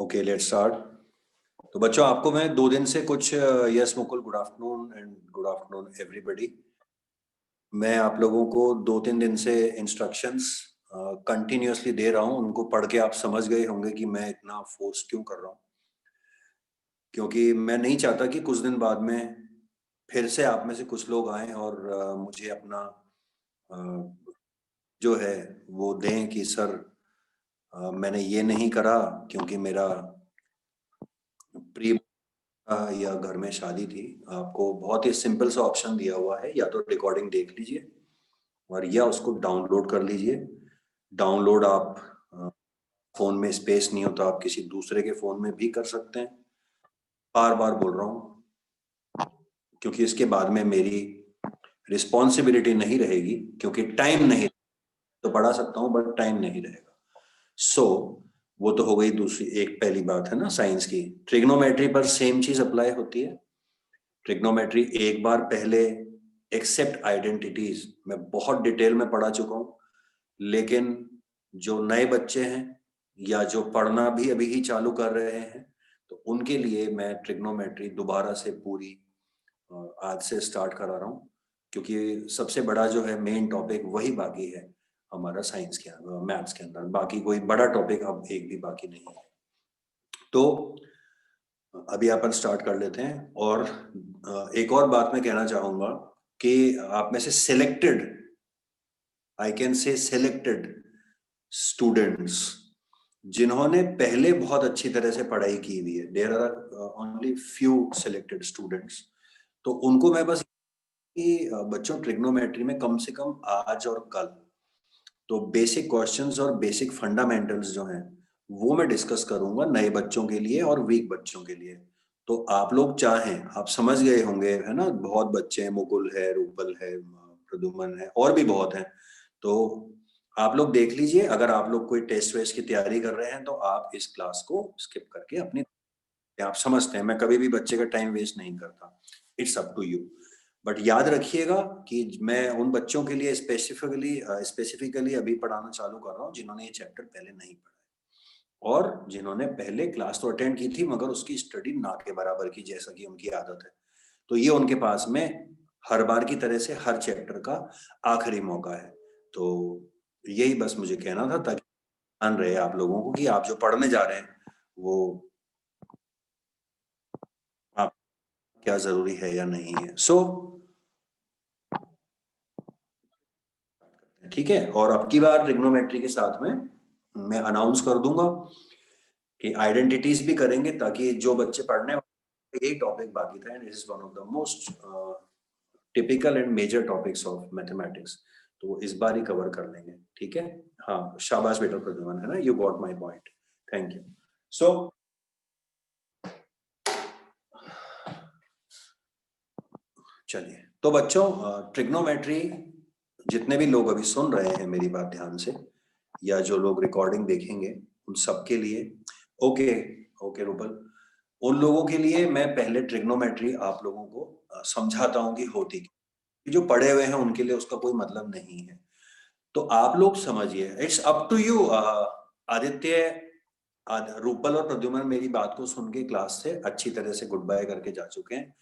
Okay, let's start. तो बच्चों, आपको मैं 2 दिन से कुछ yes Mukul, good afternoon and good afternoon everybody. मैं आप लोगों को 2-3 दिन से इंस्ट्रक्शंस कंटिन्यूअसली दे रहा हूँ। उनको पढ़ के आप समझ गए होंगे कि मैं इतना फोर्स क्यों कर रहा हूँ, क्योंकि मैं नहीं चाहता कि कुछ दिन बाद में फिर से आप में से कुछ लोग आए और मुझे अपना अ, जो है वो दें कि सर मैंने ये नहीं करा क्योंकि मेरा प्री या घर में शादी थी। आपको बहुत ही सिंपल सा ऑप्शन दिया हुआ है, या तो रिकॉर्डिंग देख लीजिए और या उसको डाउनलोड कर लीजिए। डाउनलोड आप फोन में स्पेस नहीं होता, आप किसी दूसरे के फोन में भी कर सकते हैं। बार बार बोल रहा हूँ क्योंकि इसके बाद में मेरी रिस्पॉन्सिबिलिटी नहीं रहेगी, क्योंकि टाइम नहीं, तो पढ़ा सकता हूँ बट टाइम नहीं रहेगा। सो वो तो हो गई दूसरी एक पहली बात है ना साइंस की। ट्रिग्नोमेट्री पर सेम चीज अप्लाई होती है। ट्रिग्नोमेट्री एक बार पहले एक्सेप्ट आइडेंटिटीज मैं बहुत डिटेल में पढ़ा चुका हूँ, लेकिन जो नए बच्चे हैं या जो पढ़ना भी अभी ही चालू कर रहे हैं, तो उनके लिए मैं ट्रिग्नोमेट्री दोबारा से पूरी आज से स्टार्ट करा रहा हूँ, क्योंकि सबसे बड़ा जो है मेन टॉपिक वही बाकी है हमारा साइंस के अंदर, मैथ्स के अंदर। बाकी कोई बड़ा टॉपिक अब एक भी बाकी नहीं है। तो अभी अपन स्टार्ट कर लेते हैं। और एक और बात मैं कहना चाहूंगा कि आप में से selected, I can say selected students जिन्होंने पहले बहुत अच्छी तरह से पढ़ाई की हुई है, there are only few selected students, तो उनको मैं बस कि बच्चों ट्रिग्नोमेट्री में कम से कम आज और कल तो बेसिक क्वेश्चंस और बेसिक फंडामेंटल्स जो हैं वो मैं डिस्कस करूंगा नए बच्चों के लिए और वीक बच्चों के लिए। तो आप लोग चाहें, आप समझ गए होंगे है ना, बहुत बच्चे हैं, मुकुल है, रूपल है, प्रदुमन है, और भी बहुत हैं। तो आप लोग देख लीजिए, अगर आप लोग कोई टेस्ट वेस्ट की तैयारी कर रहे हैं तो आप इस क्लास को स्किप करके अपनी, आप समझते हैं मैं कभी भी बच्चे का टाइम वेस्ट नहीं करता। It's up to you. But याद रखिएगा कि मैं उन बच्चों के लिए स्पेसिफिकली अभी पढ़ाना चालू कर रहा हूँ जिन्होंने ये चैप्टर पहले नहीं पढ़ा है, और जिन्होंने पहले क्लास तो अटेंड की थी मगर उसकी स्टडी ना के बराबर की, जैसा कि उनकी आदत है। तो ये उनके पास में हर बार की तरह से हर चैप्टर का आखिरी मौका है। तो यही बस मुझे कहना था, ताकि ध्यान रहे आप लोगों को कि आप जो पढ़ने जा रहे हैं वो आप क्या जरूरी है या नहीं है। सो ठीक है। और अब की बार ट्रिग्नोमेट्री के साथ में मैं अनाउंस कर दूंगा कि आइडेंटिटीज भी करेंगे, ताकि जो बच्चे पढ़ने वाले, यही टॉपिक बाकी था and is one of the most typical and major topics of mathematics, तो वो इस बार ही कवर कर लेंगे। ठीक है। हाँ, शाबाश बेटा प्रद्युमन, है ना, you got my point, thank you. So चलिए, तो बच्चों ट्रिग्नोमेट्री जितने भी लोग अभी सुन रहे हैं मेरी बात ध्यान से, या जो लोग रिकॉर्डिंग देखेंगे, उन सबके लिए ओके, ओके रूपल, उन लोगों के लिए मैं पहले ट्रिग्नोमेट्री आप लोगों को समझाता हूं कि होती क्या। जो पढ़े हुए हैं उनके लिए उसका कोई मतलब नहीं है, तो आप लोग समझिए, it's up to you. Aditya, Rupal और प्रद्युमन मेरी बात को सुन के क्लास से अच्छी तरह से गुड बाय करके जा चुके हैं।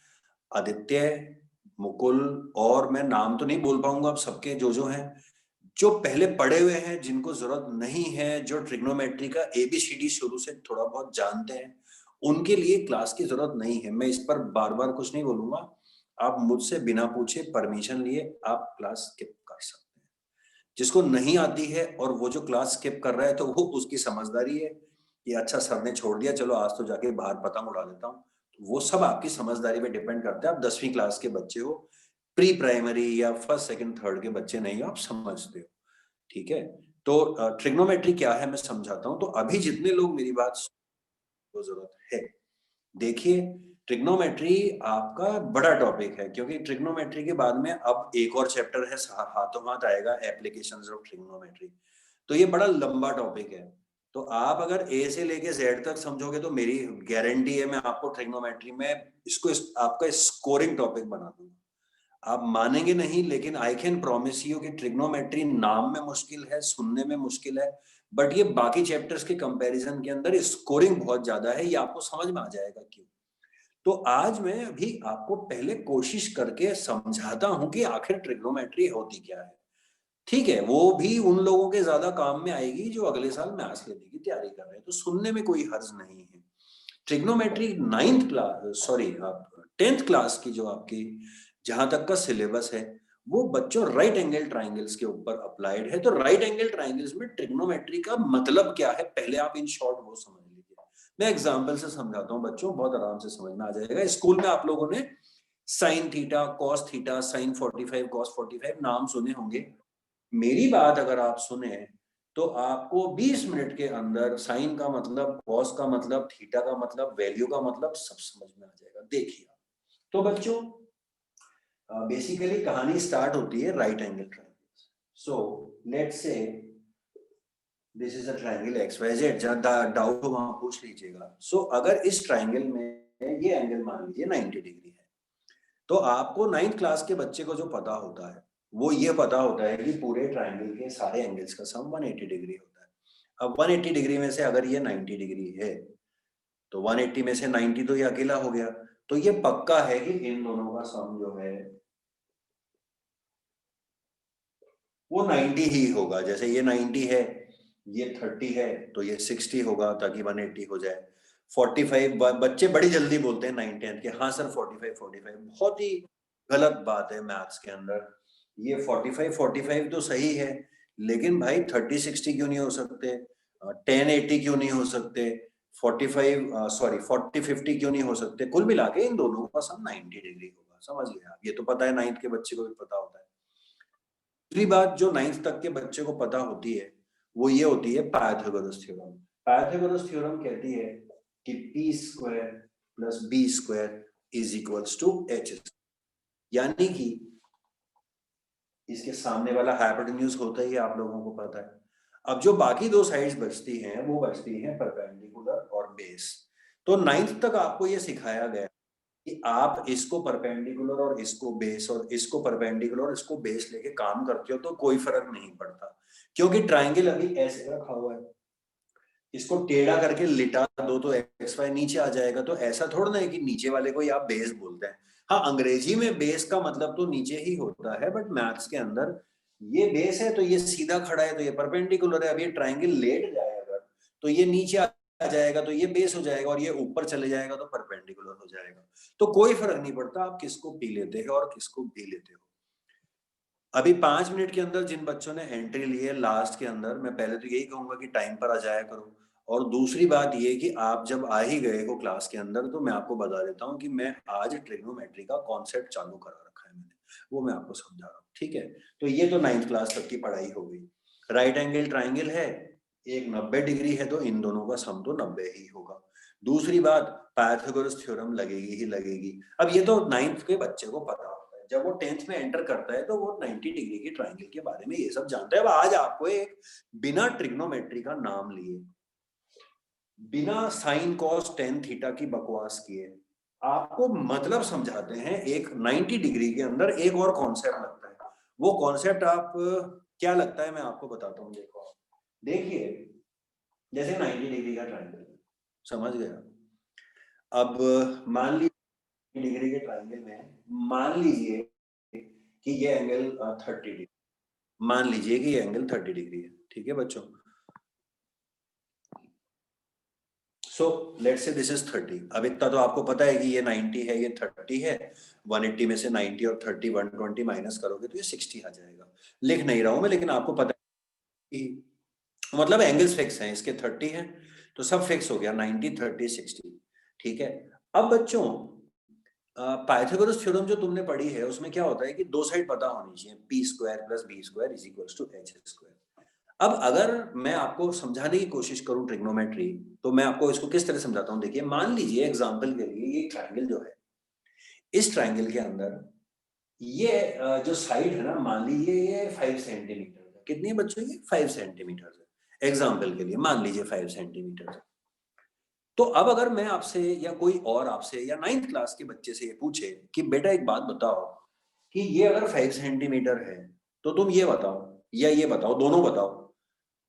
आदित्य, मुकुल, और मैं नाम तो नहीं बोल पाऊंगा अब सबके, जो हैं, जो पहले पढ़े हुए हैं, जिनको जरूरत नहीं है, जो ट्रिग्नोमेट्री का एबीसीडी शुरू से थोड़ा बहुत जानते हैं, उनके लिए क्लास की जरूरत नहीं है। मैं इस पर बार बार कुछ नहीं बोलूंगा, आप मुझसे बिना पूछे परमिशन लिए आप क्लास स्किप कर सकते हैं। जिसको नहीं आती है और वो जो क्लास स्किप कर रहा है, तो वो उसकी समझदारी है कि अच्छा सर ने छोड़ दिया, चलो आज तो जाके बाहर पतंग उड़ा देता हूँ। वो सब आपकी समझदारी पे डिपेंड करता है। आप 10वीं क्लास के बच्चे हो, प्री प्राइमरी या फर्स्ट सेकंड थर्ड के बच्चे नहीं हो, आप समझते हो। ठीक है। तो ट्रिग्नोमेट्री क्या है मैं समझाता हूं। तो अभी जितने लोग मेरी बात को जरूरत है, देखिए, ट्रिग्नोमेट्री आपका बड़ा टॉपिक है, क्योंकि ट्रिग्नोमेट्री के बाद में अब एक और चैप्टर है, हाथों हाथ आएगा, एप्लीकेशंस ऑफ ट्रिग्नोमेट्री। तो ये बड़ा लंबा टॉपिक है। तो आप अगर ए से लेके जेड तक समझोगे तो मेरी गारंटी है मैं आपको ट्रिग्नोमेट्री में इसको आपका स्कोरिंग टॉपिक बना दूंगा। आप मानेंगे नहीं, लेकिन आई कैन प्रॉमिस यू कि ट्रिग्नोमेट्री नाम में मुश्किल है, सुनने में मुश्किल है, बट ये बाकी चैप्टर्स के कंपैरिजन के अंदर स्कोरिंग बहुत ज्यादा है। ये आपको समझ में आ जाएगा क्यों। तो आज मैं अभी आपको पहले कोशिश करके समझाता हूं कि आखिर ट्रिग्नोमेट्री होती क्या है। ठीक है, वो भी उन लोगों के ज्यादा काम में आएगी जो अगले साल मैथ्स लेने की तैयारी कर रहे हैं, तो सुनने में कोई हर्ज नहीं है। ट्रिग्नोमेट्री 9th क्लास, सॉरी आप 10th क्लास की जो आपकी जहां तक का सिलेबस है, वो बच्चों राइट एंगल ट्राइंगल्स के ऊपर अप्लाइड है। तो राइट एंगल ट्राइंगल्स में ट्रिग्नोमेट्री का मतलब क्या है, पहले आप इन शॉर्ट वो समझ लीजिए। मैं एग्जाम्पल से समझाता हूँ बच्चों, बहुत आराम से समझ में आ जाएगा। स्कूल में आप लोगों ने sine theta, cos theta, sine 45, cos 45 नाम सुने होंगे। मेरी बात अगर आप सुने तो आपको 20 मिनट के अंदर साइन का मतलब, कॉस का मतलब, थीटा का मतलब, वैल्यू का मतलब सब समझ में आ जाएगा। देखिए, तो बच्चों बेसिकली कहानी स्टार्ट होती है right angle triangle. So let's say this is a triangle X Y Z. जहां डाउट हो वहां पूछ लीजिएगा। सो अगर इस ट्रायंगल में ये एंगल मान लीजिए 90 डिग्री है, तो आपको 9th क्लास के बच्चे को जो पता होता है वो ये पता होता है कि पूरे ट्रायंगल के सारे एंगल्स का सम 180 डिग्री होता है। अब 180 डिग्री में से अगर ये 90 डिग्री है, तो 180 में से 90 तो ये अकेला हो गया। तो ये पक्का है कि इन दोनों का सम जो है वो 90 ही होगा। जैसे ये 90 है, ये 30 है, तो ये 60 होगा ताकि 180 हो जाए। 45, बच्चे बड़ी जल्दी बोलते हैं 9 10 के, हाँ सर 45 45। बहुत ही गलत बात है मैथ्स के अंदर। ये 45 45 तो सही है, लेकिन भाई 30 60 क्यों नहीं हो सकते, 10 80 क्यों नहीं हो सकते, 45 सॉरी 40 50 क्यों नहीं हो सकते। कुल मिला के इन दोनों का सम 90 डिग्री होगा। समझ गए आप? ये तो पता है, 9th के बच्चे को भी पता होता है। दूसरी बात जो 9th तक के बच्चे को पता होती है, वो ये होती है पाइथागोरस थ्योरम। पाइथागोरस थ्योरम कहती है कि P square plus B square is equals to H, यानी कि इसके सामने वाला हाइपोटेन्यूज होता ही आप लोगों को पता है। अब जो बाकी दो साइड्स बचती हैं वो बचती हैं परपेंडिकुलर और बेस। तो 9th तक आपको ये सिखाया गया कि आप इसको परपेंडिकुलर और इसको बेस, और इसको परपेंडिकुलर और इसको बेस लेके काम करते हो तो कोई फर्क नहीं पड़ता, क्योंकि ट्राइंगल अभी ऐसे रखा हुआ है। इसको टेढ़ा करके लिटा दो तो एक्स वाई नीचे आ जाएगा। तो ऐसा थोड़ा ना है कि नीचे वाले को ही आप बेस बोलते हैं। हाँ, अंग्रेजी में बेस का मतलब तो नीचे ही होता है, बट मैथ्स के अंदर ये बेस है तो ये सीधा खड़ा है तो ये परपेंडिकुलर है। अब ये ट्राइंगल लेट जाए अगर, तो ये नीचे आ जाएगा तो ये बेस हो जाएगा, और ये ऊपर चले जाएगा तो परपेंडिकुलर हो जाएगा। तो कोई फर्क नहीं पड़ता आप किसको पी लेते हो और किसको भी लेते हो। अभी 5 मिनट के अंदर जिन बच्चों ने एंट्री ली है लास्ट के अंदर, मैं पहले तो यही कहूंगा कि टाइम पर आ जाया करो। और दूसरी बात ये कि आप जब आ ही गए हो क्लास के अंदर, तो मैं आपको बता देता हूँ कि मैं आज ट्रिग्नोमेट्री का कॉन्सेप्ट चालू करा रखा है मैंने, वो मैं आपको समझा रहा हूँ। ठीक है, तो ये तो 9th क्लास तक की पढ़ाई हो गई। राइट एंगल ट्राइंगल है, एक 90 डिग्री है, तो इन दोनों का सम तो 90 ही होगा। दूसरी बात, पाइथागोरस थ्योरम लगेगी ही लगेगी। अब ये तो 9th के बच्चे को पता होता है, जब वो 10th में एंटर करता है तो वो 90 डिग्री की ट्राइंगल के बारे में ये सब जानता है। अब आज आपको एक बिना ट्रिग्नोमेट्री का नाम लिए, बिना साइन कॉस टेन थीटा की बकवास किए आपको मतलब समझाते हैं एक 90 डिग्री के अंदर एक और कॉन्सेप्ट लगता है। वो कॉन्सेप्ट आप क्या लगता है मैं आपको बताता हूँ। देखो आप, देखिए जैसे 90 डिग्री का ट्राइंगल, समझ गया। अब मान लीजिए डिग्री के ट्राइंगल में मान लीजिए कि ये एंगल 30 डिग्री, मान लीजिए कि ये एंगल 30 डिग्री है। ठीक है बच्चों, सो लेट्स से दिस इज 30। अब इतना तो आपको पता है कि ये 90 है, ये 30 है। 180 में से 90 और 30 120 माइनस करोगे तो ये 60 आ जाएगा। लिख नहीं रहा हूं मैं, लेकिन आपको पता है कि मतलब एंगल्स फिक्स हैं, इसके 30 हैं तो सब फिक्स हो गया, 90 30 60। ठीक है, अब बच्चों पाइथागोरस थ्योरम जो तुमने पढ़ी है उसमें क्या होता है कि दो साइड पता होनी चाहिए, P square plus B square is equals to H square. अब अगर मैं आपको समझाने की कोशिश करूं ट्रिग्नोमेट्री, तो मैं आपको इसको किस तरह समझाता हूं। देखिए, मान लीजिए एग्जांपल के लिए ये ट्रायंगल जो है, इस ट्रायंगल के अंदर ये जो साइड है ना, मान लीजिए ये 5 सेंटीमीटर है। कितनी बच्चों, ये 5 सेंटीमीटर है। एग्जाम्पल के लिए मान लीजिए 5 सेंटीमीटर है। तो अब अगर मैं आपसे या कोई और आपसे या 9th क्लास के बच्चे से ये पूछे कि बेटा एक बात बताओ, कि ये अगर 5 सेंटीमीटर है तो तुम ये बताओ या ये बताओ, दोनों बताओ।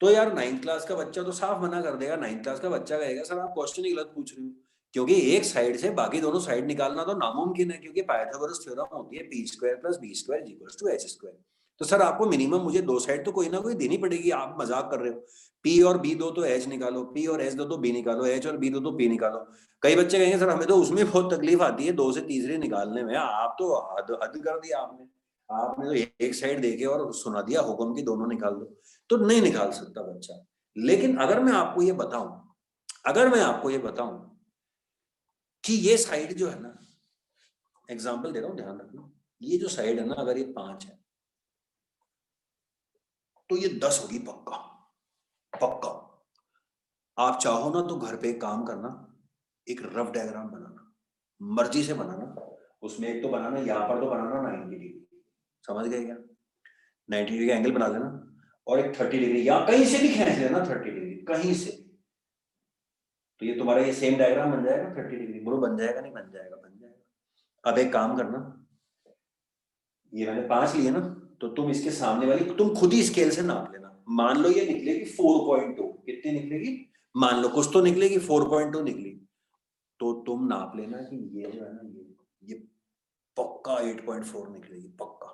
तो यार 9th क्लास का बच्चा तो साफ मना कर देगा। 9th क्लास का बच्चा कहेगा सर आप क्वेश्चन ही गलत पूछ रहे हो, क्योंकि एक साइड से बाकी दोनों साइड निकालना तो नामुमकिन है, क्योंकि पाइथागोरस थ्योरम होती है P square plus B square equals to H square. तो सर आपको मिनिमम मुझे दो साइड तो कोई ना कोई देनी पड़ेगी, आप मजाक कर रहे हो। पी और बी दो तो एच निकालो, पी और एच दो तो बी निकालो, एच और बी दो तो पी निकालो। कई बच्चे कहेंगे सर हमें तो उसमें बहुत तकलीफ आती है दो से तीसरे निकालने में। आप तो हद हद कर दिया आपने। आपने तो एक साइड देके और सुना दिया हुक्म की दोनों निकाल दो। तो नहीं निकाल सकता बच्चा। लेकिन अगर मैं आपको ये बताऊं, अगर मैं आपको ये बताऊं कि ये साइड जो है ना, एग्जांपल दे रहा हूं ध्यान रखना, ये जो साइड है ना अगर ये 5 है तो ये 10 होगी पक्का। पक्का। आप चाहो ना तो घर पे एक काम करना, एक रफ डायग्राम बनाना, मर्जी से बनाना। उसमें एक तो बनाना, यहां पर तो बनाना 90 डिग्री, समझ गए क्या? 90 डिग्री का एंगल बना लेना, और एक 30 डिग्री या कहीं से भी खींच लेना, 30 डिग्री कहीं से। तो ये तुम्हारा ये सेम डायग्राम बन जाएगा 30 डिग्री। बोलो बन जाएगा नहीं बन जाएगा? बन जाएगा। अब एक काम करना, ये मैंने 5 लिए ना, तो तुम इसके सामने वाली तुम खुद ही स्केल से नाप लेना। मान लो ये निकलेगी 4.2, कितनी निकलेगी? मान लो कुछ तो निकलेगी, 4.2 निकली। तो तुम नाप लेना कि ये जो है ना, ये पक्का 8.4 निकलेगी पक्का।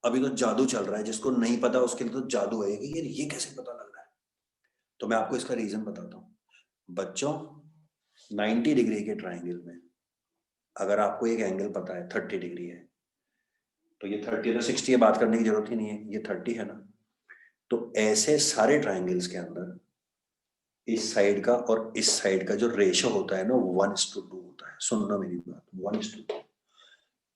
अभी तो जादू चल रहा है, जिसको नहीं पता उसके लिए तो जादू है कि ये कैसे पता लग रहा है। तो मैं आपको इसका रीजन बताता हूँ बच्चों। 90 डिग्री के ट्राइंगल में अगर आपको एक एंगल पता है 30 डिग्री है, तो ये 30 तो 60 है, बात करने की जरूरत ही नहीं है, ये 30 है ना। तो ऐसे सारे ट्राइंगल्स के अंदर इस साइड का और इस साइड का जो रेशो होता है ना, 1:2 होता है। सुनना मेरी बात, 1:2।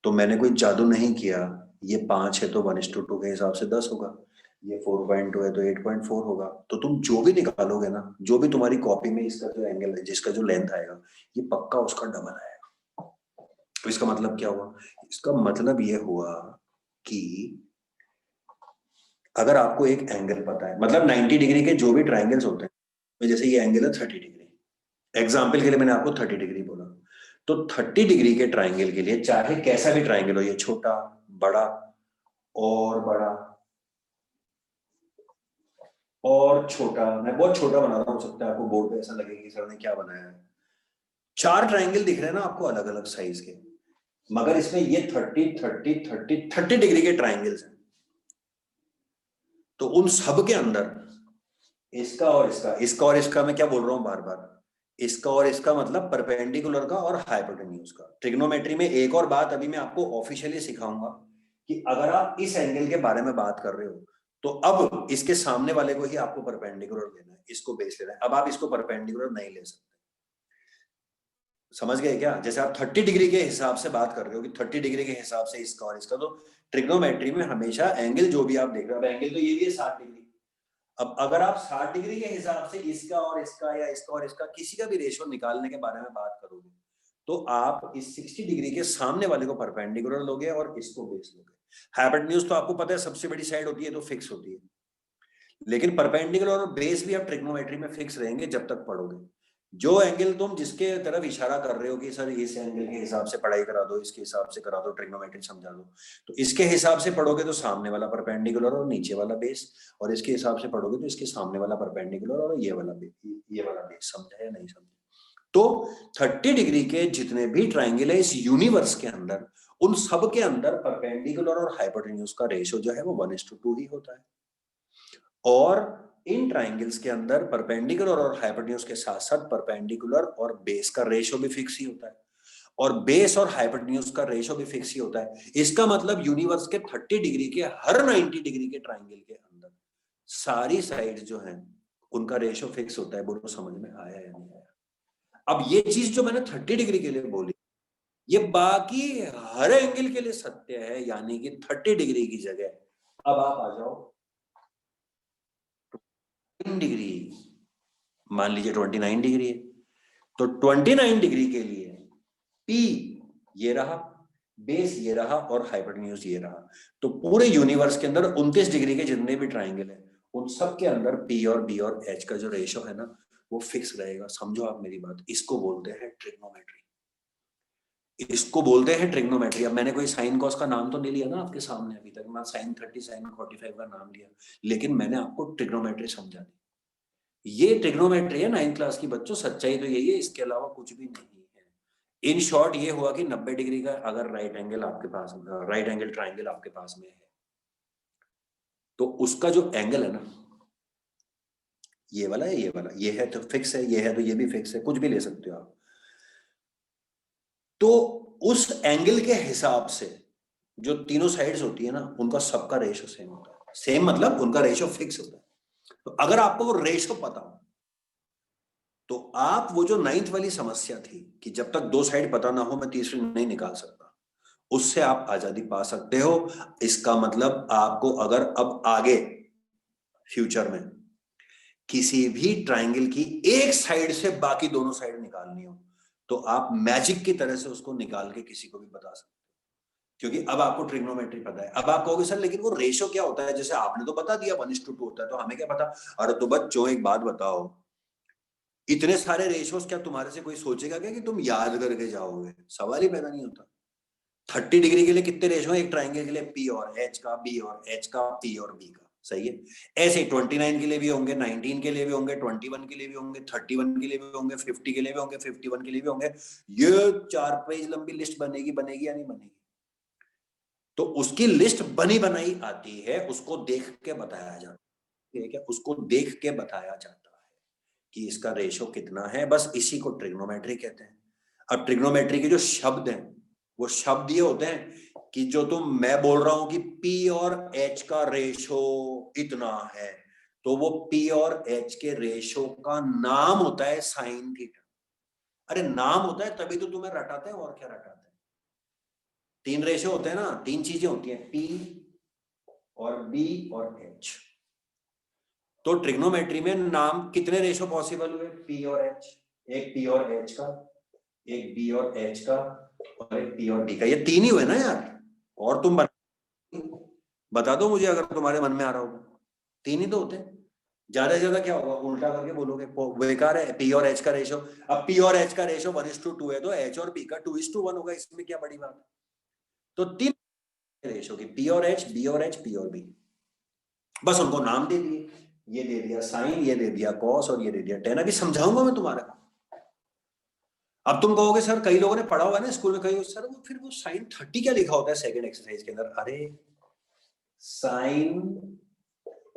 तो मैंने कोई जादू नहीं किया। ये 5 है तो 1:2 के हिसाब से 10 होगा, ये 4.2 है तो 8.4 होगा। तो तुम जो भी निकालोगे ना, जो भी तुम्हारी कॉपी में इसका जो एंगल है, जिसका जो लेंथ आएगा, ये पक्का उसका डबल आएगा। तो इसका मतलब क्या हुआ? इसका मतलब ये हुआ कि अगर आपको एक एंगल पता है, मतलब 90 डिग्री के जो भी ट्राइंगल्स होते हैं, जैसे ये एंगल है 30 डिग्री, एग्जाम्पल के लिए मैंने आपको 30 डिग्री बोला, तो 30 डिग्री के ट्राइंगल के लिए चाहे कैसा भी ट्राइंगल हो, ये छोटा, बड़ा और बड़ा और छोटा, मैं बहुत छोटा बना रहा हूं, सकता है आपको बोर्ड पे ऐसा लगे कि सर ने क्या बनाया है। 4 ट्राइंगल दिख रहे हैं ना आपको अलग अलग साइज के, मगर इसमें ये 30 डिग्री के ट्राइंगल्स हैं। तो उन सब के अंदर इसका और इसका, इसका और इसका, मैं क्या बोल रहा हूं बार बार, इसका और इसका मतलब परपेंडिकुलर का और हाइपोटेन्यूज का। ट्रिग्नोमेट्री में एक और बात अभी मैं आपको ऑफिशियली सिखाऊंगा कि अगर आप इस एंगल के बारे में बात कर रहे हो तो अब इसके सामने वाले को ही आपको परपेंडिकुलर लेना है, इसको बेस लेना है। अब आप इसको परपेंडिकुलर नहीं ले सकते। समझ गए क्या? जैसे आप 30 डिग्री के हिसाब से बात कर रहे हो कि 30 डिग्री के हिसाब से इसका और इसका, तो ट्रिग्नोमेट्री में हमेशा एंगल जो भी आप देख रहे हो, अब एंगल तो ये भी है 60 डिग्री। अब अगर आप 60 डिग्री के हिसाब से इसका और इसका या इसका और इसका किसी का भी रेशियो निकालने के बारे में बात करोगे, तो आप इस 60 डिग्री के सामने वाले को परपेंडिकुलर लोगे और इसको बेस लोगे। हाइपोटेन्यूज तो आपको पता है सबसे बड़ी साइड होती है तो फिक्स होती है, लेकिन परपेंडिकुलर और बेस भी आप ट्रिग्नोमेट्री में फिक्स रहेंगे जब तक पढ़ोगे। जो एंगल तुम जिसके तरफ इशारा कर रहे हो कि सर इस एंगल के हिसाब से पढ़ाई करा दो, इसके हिसाब से करा दो, ट्रिग्नोमेट्री समझा दो, तो इसके हिसाब से पढ़ोगे तो सामने वाला परपेंडिकुलर और नीचे वाला बेस, और इसके हिसाब से पढ़ोगे तो इसके सामने वाला परपेंडिकुलर और ये वाला बेस। समझा या नहीं समझा? तो 30 डिग्री के जितने भी ट्राइंगल है इस यूनिवर्स के अंदर, उन सब के अंदर परपेंडिकुलर और हाइपोटेन्यूज का रेशियो जो है वो 1:2 ही होता है। और इन ट्राइंगल्स के अंदर परपेंडिकुलर और हाइपोटेन्यूज के साथ साथ परपेंडिकुलर और बेस का रेशियो भी फिक्स ही होता है, और बेस और हाइपोटेन्यूज का रेशियो भी फिक्स ही होता है। इसका मतलब यूनिवर्स के 30 डिग्री के हर 90 डिग्री के ट्राइंगल के अंदर सारी साइड्स जो हैं उनका रेशियो फिक्स होता है। बोलो समझ में आया या नहीं आया? अब ये चीज जो मैंने 30 डिग्री के लिए बोली, ये बाकी हर एंगल के लिए सत्य है, यानी कि 30 डिग्री की जगह अब आप आ जाओ 9 डिग्री, मान लीजिए 29 डिग्री है, तो 29 डिग्री के लिए P ये रहा, बेस ये रहा और हाइपोटेन्यूज ये रहा। तो पूरे यूनिवर्स के अंदर 29 डिग्री के जितने भी ट्राइंगल हैं उन सब के अंदर P और B और H का जो रेशियो है ना वो फिक्स रहेगा। समझो आप मेरी बात, इसको बोलते हैं ट्रिग्नोमेट्री। इसको बोलते हैं ट्रिग्नोमेट्री। अब मैंने कोई साइन कॉस का नाम तो नहीं लिया ना आपके सामने अभी तक, मैं साइन 30 साइन 45 का नाम लिया, लेकिन मैंने आपको ट्रिग्नोमेट्री समझा दी। ये ट्रिग्नोमेट्री है 9th क्लास की बच्चों, सच्चाई तो यही है, इसके अलावा कुछ भी नहीं है। इन शॉर्ट ये हुआ कि 90 डिग्री का अगर राइट एंगल आपके पास, राइट एंगल ट्राइंगल आपके पास में है, तो उसका जो एंगल है ना, ये वाला है, ये वाला, ये है तो फिक्स है, ये है तो ये भी फिक्स है, कुछ भी ले सकते हो आप। तो उस एंगल के हिसाब से जो तीनों साइड्स होती है ना, उनका सबका रेशो सेम होता है। सेम मतलब उनका रेशो फिक्स होता है। तो अगर आपको वो रेशो पता हो, तो आप वो जो 9th वाली समस्या थी कि जब तक दो साइड पता ना हो मैं तीसरी नहीं निकाल सकता, उससे आप आजादी पा सकते हो। इसका मतलब आपको अगर अब आगे फ्यूचर में किसी भी ट्राइंगल की एक साइड से बाकी दोनों साइड निकालनी हो, तो आप मैजिक की तरह से उसको निकाल के किसी को भी बता सकते हो, क्योंकि अब आपको ट्रिग्नोमेट्री पता है। अब आप कहोगे सर लेकिन वो रेशो क्या होता है, जैसे आपने तो बता दिया 1:2 होता है, तो हमें क्या पता। अरे तो बच्चों एक बात बताओ, इतने सारे रेशोस क्या तुम्हारे से कोई सोचेगा क्या कि तुम याद करके जाओगे? सवाल ही पैदा नहीं होता। 30 डिग्री के लिए कितने रेशो है एक ट्राइंगल के लिए? पी और एच का, बी और एच का, पी और बी का, सही है। ऐसे 29 के लिए भी होंगे, 19 के लिए भी होंगे, 21 के लिए भी होंगे, 31 के लिए भी होंगे, 50 के लिए भी होंगे, 51 के लिए भी होंगे। ये 4 पेज लंबी लिस्ट बनेगी, बनेगी या नहीं बनेगी? तो उसकी लिस्ट बनी बनाई आती है, उसको देख के बताया जाता है। ठीक है, उसको देख के बताया जाता है कि इसका रेशो कितना है, बस इसी को ट्रिग्नोमेट्री कहते हैं। अब ट्रिग्नोमेट्री के जो शब्द हैं, वो शब्द ये होते हैं कि जो मैं बोल रहा हूं कि P और H का रेशो इतना है, तो वो P और H के रेशो का नाम होता है साइन थीटा। अरे नाम होता है तभी तो तुम्हें रटाते हैं, और क्या रटाते हैं? 3 रेशो होते हैं ना, 3 चीजें होती हैं, P और B और H। तो ट्रिग्नोमेट्री में नाम कितने रेशो पॉसिबल हुए? P और H, एक P और H का, एक B और H का, और एक P और B का। ये 3 ही हुए ना यार, और तुम बता दो मुझे अगर तुम्हारे मन में आ रहा होगा। 3 ही तो होते हैं, ज्यादा से ज्यादा क्या होगा, उल्टा करके बोलोगे बेकार है। P और H का रेशो, अब P और H का रेशो 1:2 है, तो H और P का 2:1 होगा, इसमें क्या बड़ी बात है? तो 3 रेशो की, P और H, B और H, P और B, बस उनको नाम दे दिए। ये दे दिया साइन, ये दे दिया कॉस, और ये दे दिया टेन। अभी समझाऊंगा मैं तुम्हारा। अब तुम कहोगे सर कई लोगों ने पढ़ा हुआ है ना स्कूल में, कहीं सर वो फिर वो साइन 30 क्या लिखा होता है सेकंड एक्सरसाइज के अंदर? अरे साइन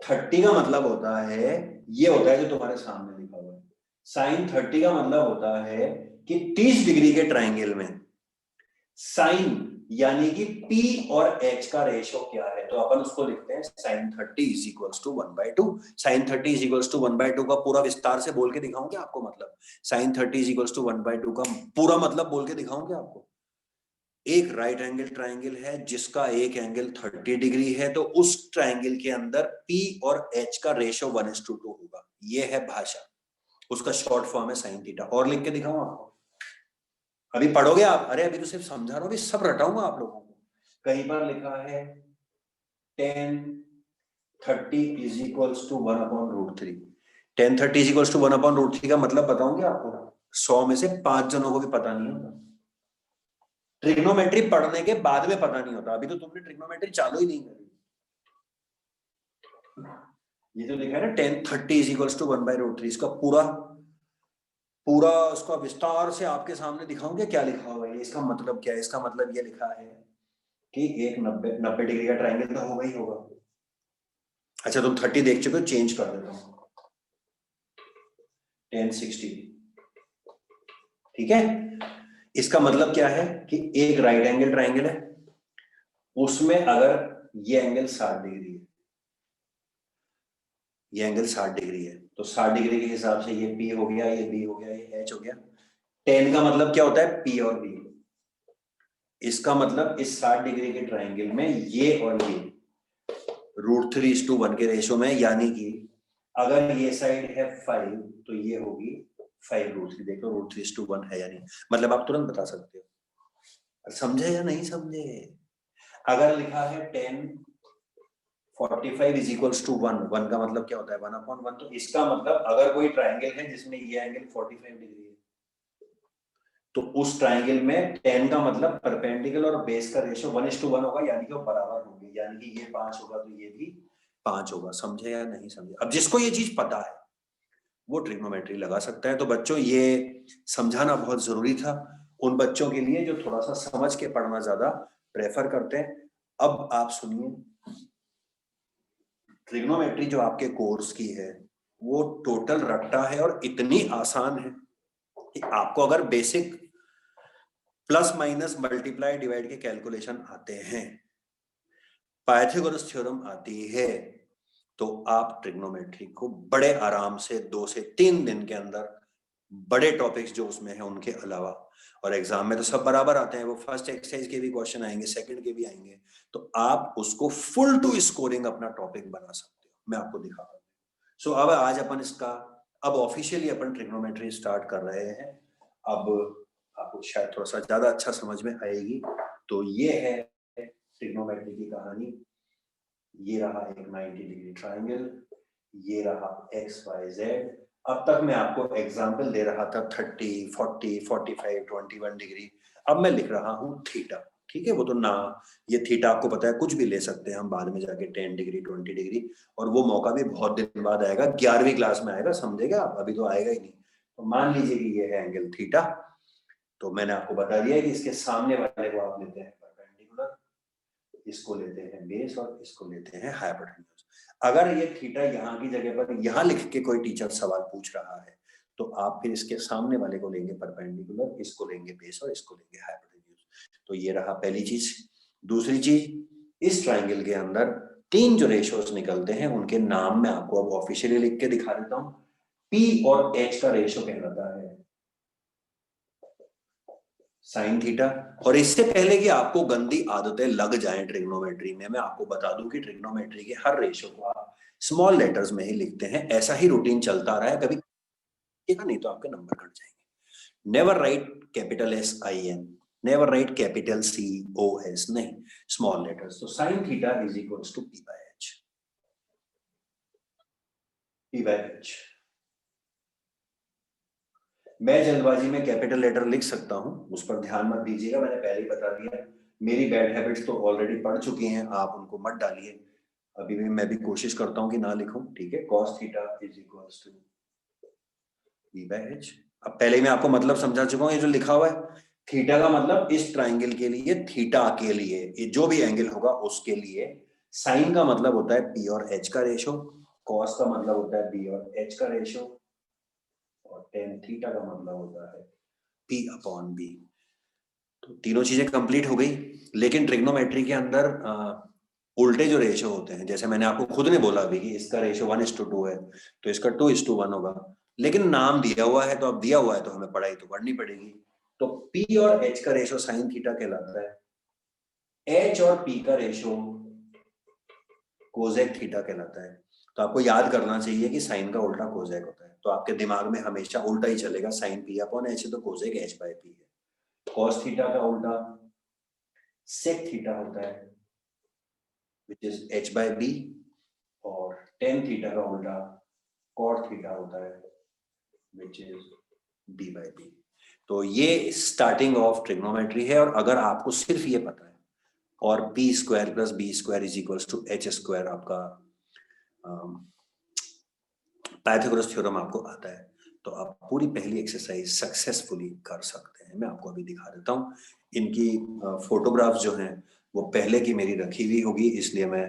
30 का मतलब होता है, ये होता है जो तुम्हारे सामने लिखा हुआ है। साइन 30 का मतलब होता है कि 30 डिग्री के ट्राइंगल में साइन यानी कि P और H का रेशो क्या है, तो अपन उसको लिखते हैं sine 30 is equals to 1/2। Sine 30 is equals to 1/2 का पूरा विस्तार से बोल के दिखाऊं क्या आपको? मतलब साइन 30 इज इक्वल्स टू 1/2 का पूरा मतलब बोल के दिखाऊं क्या आपको? एक राइट एंगल ट्राइंगल है जिसका एक एंगल 30 डिग्री है, तो उस ट्राइंगल के अंदर P और H का रेशो 1:2 होगा। ये है भाषा, उसका शॉर्ट फॉर्म है साइन थीटा। और लिख के दिखाऊं आपको? अभी पढ़ोगे आप? अरे अभी तो सिर्फ समझा रहा हूं, अभी सब रटाऊंगा आप लोगों को। कहीं पर लिखा है tan 30 is equals to 1/√3। tan 30 is equals to 1/√3 का मतलब बताऊंगे आपको? 100 में से 5 जनों को भी पता नहीं होता। ट्रिग्नोमेट्री पढ़ने के बाद में पता नहीं होता, अभी तो तुमने ट्रिग्नोमेट्री चालू ही नहीं करी। ये जो लिखा है ना tan 30 इज इक्वल्स टू 1/√3, इसका पूरा पूरा उसका विस्तार से आपके सामने दिखाऊंगे क्या लिखा हुआ है, इसका मतलब क्या है। इसका मतलब ये लिखा है कि एक 90 डिग्री का ट्राइंगल तो होगा ही होगा। अच्छा तुम 30 देख चुके हो, चेंज कर देता हूं, tan 60। ठीक है, इसका मतलब क्या है कि एक राइट एंगल ट्राइंगल है, उसमें अगर ये एंगल 60 डिग्री है, ये एंगल 60 डिग्री है, तो 60 डिग्री के हिसाब से ये P हो गया, ये B हो गया, ये H हो गया। tan का मतलब क्या होता है? P और B। इसका मतलब इस 60 डिग्री के ट्राइंगल में ये और ये √3:1 के रेशो में, यानी कि अगर ये साइड है 5 तो ये होगी 5√3। देखो √3:1 है या नहीं, मतलब आप तुरंत बता सकते हो। समझे या नहीं समझे? अगर लिखा है tan 45 इज इक्वल्स टू 1, 1 का मतलब क्या होता है? 1/1। तो इसका मतलब अगर कोई ट्राइंगल है जिसमें ये एंगल 45 डिग्री है, तो उस ट्राइंगल में tan का मतलब परपेंडिकुलर और बेस का रेशियो 1:1 होगा, यानी कि वो बराबर होंगे, यानी कि ये 5 होगा तो ये भी 5 होगा। समझे या नहीं समझे? अब जिसको ये चीज पता है वो ट्रिग्नोमेट्री लगा सकता है। तो बच्चों ये समझाना बहुत जरूरी था उन बच्चों के लिए जो थोड़ा सा समझ के पढ़ना ज्यादा प्रेफर करते हैं। अब आप सुनिए, ट्रिग्नोमेट्री जो आपके कोर्स की है वो टोटल रट्टा है और इतनी आसान है कि आपको अगर basic plus minus multiply divide के कैलकुलेशन आते हैं, पाइथागोरस थ्योरम आती है, तो आप ट्रिग्नोमेट्री को बड़े आराम से 2 से 3 दिन के अंदर बड़े टॉपिक्स जो उसमें है उनके अलावा, और एग्जाम में तो सब बराबर आते हैं, वो फर्स्ट एक्सरसाइज के भी क्वेश्चन आएंगे, सेकंड के भी आएंगे, तो आप उसको फुल टू स्कोरिंग अपना टॉपिक बना सकते हो। मैं आपको दिखा रहा हूँ। सो अब आज अपन इसका अब ऑफिशियली अपन ट्रिग्नोमेट्री स्टार्ट कर रहे हैं। अब आपको शायद थोड़ा सा ज्यादा अच्छा समझ में आएगी। तो ये है ट्रिग्नोमेट्री की कहानी। ये रहा एक 90 डिग्री ट्राइंगल, ये रहा XYZ। अब तक मैं आपको एग्जाम्पल दे रहा था 30, 40, 45, 21 डिग्री। अब मैं लिख रहा हूँ थीटा। ठीक है, वो तो ना, ये थीटा आपको पता है, कुछ भी ले सकते हैं हम बाद में जाके 10 डिग्री 20 डिग्री, और वो मौका भी बहुत दिन बाद आएगा, 11वीं क्लास में आएगा, समझेगा आप, अभी तो आएगा ही नहीं। तो मान लीजिए कि ये है एंगल थीटा। तो मैंने आपको बता दिया कि इसके सामने वाले को आप लेते हैं परपेंडिकुलर, इसको लेते हैं बेस और इसको लेते हैं हाइपोटेन्यूज। अगर ये थीटा यहाँ की जगह पर यहाँ लिख के कोई टीचर सवाल पूछ रहा है तो आप फिर इसके सामने वाले को लेंगे परपेंडिकुलर, इसको लेंगे बेस और इसको लेंगे हाइपोटेन्यूज। तो ये रहा पहली चीज। दूसरी चीज, इस ट्राइंगल के अंदर 3 जो रेशियोज निकलते हैं उनके नाम मैं आपको अब ऑफिशियली लिख के दिखा देता हूँ। P और H का रेशियो कहलाता है साइन थीटा। और इससे पहले कि आपको गंदी आदतें लग जाएं ट्रिग्नोमेट्री में, मैं आपको बता दूं कि ट्रिग्नोमेट्री के हर रेशियो को आप स्मॉल लेटर्स में ही लिखते हैं। ऐसा ही रूटीन चलता रहा है, कभी नहीं तो आपके नंबर कट जाएंगे। Never write capital SIN, never write capital COS, नहीं, स्मॉल लेटर्स। तो sine theta is equal to P/H। मैं जल्दबाजी में कैपिटल लेटर लिख सकता हूं, उस पर ध्यान मत दीजिएगा, मैंने पहले ही बता दिया। मेरी बैड हैबिट्स तो ऑलरेडी पढ़ चुकी हैं, आप उनको मत डालिए। अभी भी मैं भी कोशिश करता हूं कि ना लिखूं, ठीक है। cos theta is equals to P/H। अब पहले ही मैं आपको मतलब समझा चुका हूं, ये जो लिखा हुआ है थीटा का मतलब इस ट्राइंगल के लिए, थीटा के लिए, ये जो भी एंगल होगा उसके लिए। साइन का मतलब होता है P और H का रेशो, cos का मतलब होता है B और H का रेशो, और tan थीटा का मतलब होता है P/B। तो तीनों चीजें कंप्लीट हो गई। लेकिन ट्रिग्नोमेट्री के अंदर उल्टे जो रेशो होते हैं, जैसे मैंने आपको खुद ने बोला अभी कि इसका रेशो 1:2 है, तो इसका 2:1 होगा। लेकिन नाम दिया हुआ है तो अब दिया हुआ है तो हमें पढ़ाई तो करनी पड़ेगी। तो P और H का रेशो साइन थीटा कहलाता है, H और P का रेशो कोसेक थीटा कहलाता है। तो आपको याद करना चाहिए कि साइन का उल्टा कोसेक होता है, तो आपके दिमाग में हमेशा उल्टा ही चलेगा, साइन P/H है तो कोसेक H/P है। कॉस थीटा का उल्टा सेक थीटा होता है which is H/B, और tan थीटा का उल्टा cot थीटा होता है which is B/B। तो ये स्टार्टिंग ऑफ ट्रिग्नोमेट्री है। और अगर आपको सिर्फ ये पता है और p² + b² is equals to h² आपका पाइथागोरस थ्योरम आपको आता है, तो आप पूरी पहली एक्सरसाइज सक्सेसफुली कर सकते हैं। मैं आपको अभी दिखा देता हूँ। इनकी फोटोग्राफ्स जो हैं वो पहले की मेरी रखी हुई होगी, इसलिए मैं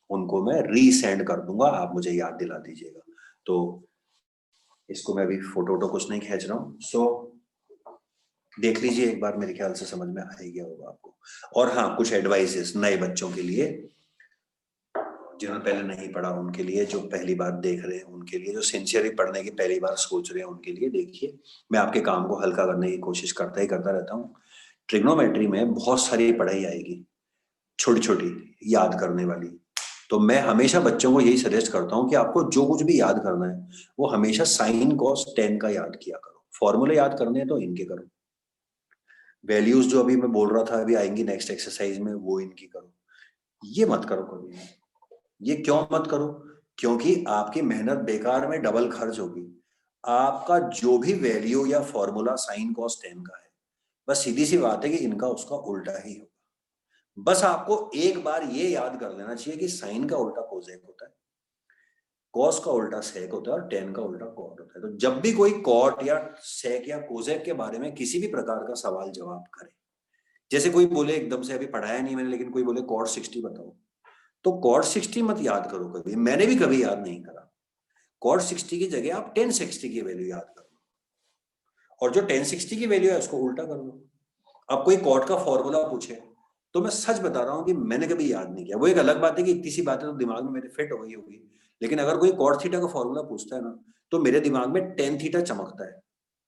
उनको रीसेंड कर दूंगा, आप मुझे याद दिला दीजिएगा। तो इसको मैं अभी फोटो कुछ नहीं खींच रहा हूँ, सो देख लीजिए एक बार, मेरे ख्याल से समझ में आ ही गया होगा आपको। और हाँ, कुछ एडवाइसेस नए बच्चों के लिए, जिन्होंने पहले नहीं पढ़ा उनके लिए, जो पहली बार देख रहे हैं उनके लिए, जो सिंसियरली पढ़ने की पहली बार सोच रहे हैं उनके लिए। देखिए, मैं आपके काम को हल्का करने की कोशिश करता रहता हूँ। ट्रिग्नोमेट्री में बहुत सारी पढ़ाई आएगी, छोटी छोटी याद करने वाली। तो मैं हमेशा बच्चों को यही सजेस्ट करता हूँ कि आपको जो कुछ भी याद करना है वो हमेशा साइन कॉस टेन का याद किया करो। फॉर्मूले याद करने हैं तो इनके करो। वैल्यूज जो अभी मैं बोल रहा था अभी आएंगी नेक्स्ट एक्सरसाइज में, वो इनकी करो। ये मत करो कभी। ये क्यों मत करो? क्योंकि आपकी मेहनत बेकार में डबल खर्च होगी। आपका जो भी वैल्यू या फॉर्मूला साइन कॉस टेन का है बस सीधी सी बात है कि इनका उसका उल्टा ही होगा। बस आपको एक बार ये याद कर लेना चाहिए कि साइन का उल्टा कोसेक होता है, कॉस का उल्टा सेक होता है और टेन का उल्टा कॉट होता है। तो जब भी कोई कॉट या सेक या कोसेक के बारे में किसी भी प्रकार का सवाल जवाब करे, जैसे कोई बोले एकदम से, अभी पढ़ाया नहीं मैंने, लेकिन कोई बोले कॉट 60 बताओ, तो कॉट 60 मत याद करो कभी, मैंने भी कभी याद नहीं करा। कॉट 60 की जगह आप टेन 60 की वैल्यू याद कर लो, और जो टेन 60 की वैल्यू है उसको उल्टा कर लो। अब कोई कॉट का फॉर्मूला पूछे तो मैं सच बता रहा हूँ कि मैंने कभी याद नहीं किया। वो एक अलग बात है कि इतनी सी बातें तो दिमाग में मेरे फिट हो गई होगी, लेकिन अगर कोई कॉट थीटा का फॉर्मूला पूछता है ना, तो मेरे दिमाग में टेन थीटा चमकता है,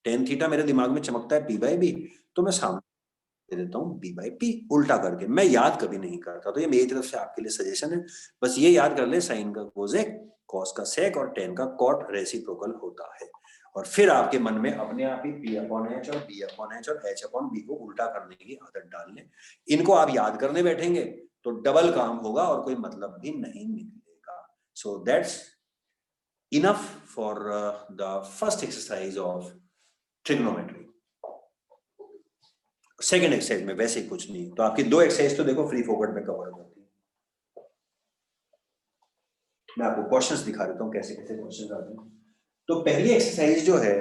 टेन थीटा मेरे दिमाग में चमकता है पी बाई बी, तो मैं सामने दे देता हूँ बी बाई पी उल्टा करके, मैं याद कभी नहीं करता। तो ये मेरी तरफ से आपके लिए सजेशन है, बस ये याद कर ले, साइन का कोसेक, कॉस का सेक और टेन का कॉट रेसिप्रोकल होता है। और फिर आपके मन में अपने आप ही पी अपॉन एच और बी अपॉन एच और एच अपॉन बी को उल्टा करने की आदत डाल लें। इनको आप याद करने बैठेंगे तो डबल काम होगा और कोई मतलब भी नहीं निकलेगा। So that's enough for the first exercise of trigonometry. Second exercise में वैसे ही कुछ नहीं, तो आपकी दो एक्सरसाइज तो देखो फ्री फोकट में कवर हो जाती है। मैं आपको क्वेश्चंस दिखा देता हूँ कैसे कैसे क्वेश्चंस आते हैं। तो पहली एक्सरसाइज जो है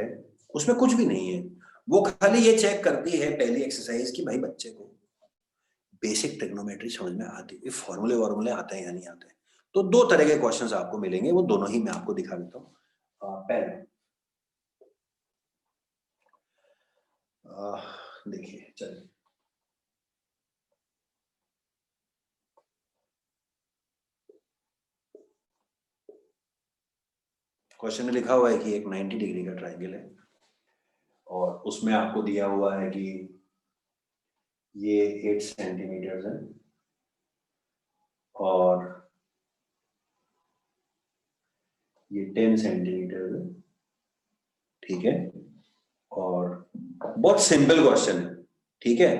उसमें कुछ भी नहीं है, वो खाली ये चेक करती है पहली एक्सरसाइज कि भाई बच्चे को बेसिक ट्रिग्नोमेट्री समझ में आती है, फॉर्मूले वॉर्मूले आते हैं या नहीं आते हैं। तो दो तरह के क्वेश्चंस आपको मिलेंगे, वो दोनों ही मैं आपको दिखा देता हूँ। पहले देखिए, चलिए क्वेश्चन में लिखा हुआ है कि एक 90 डिग्री का ट्राइंगल है और उसमें आपको दिया हुआ है कि ये 8 सेंटीमीटर है और ये 10 सेंटीमीटर है, ठीक है। और बहुत सिंपल क्वेश्चन है, ठीक है,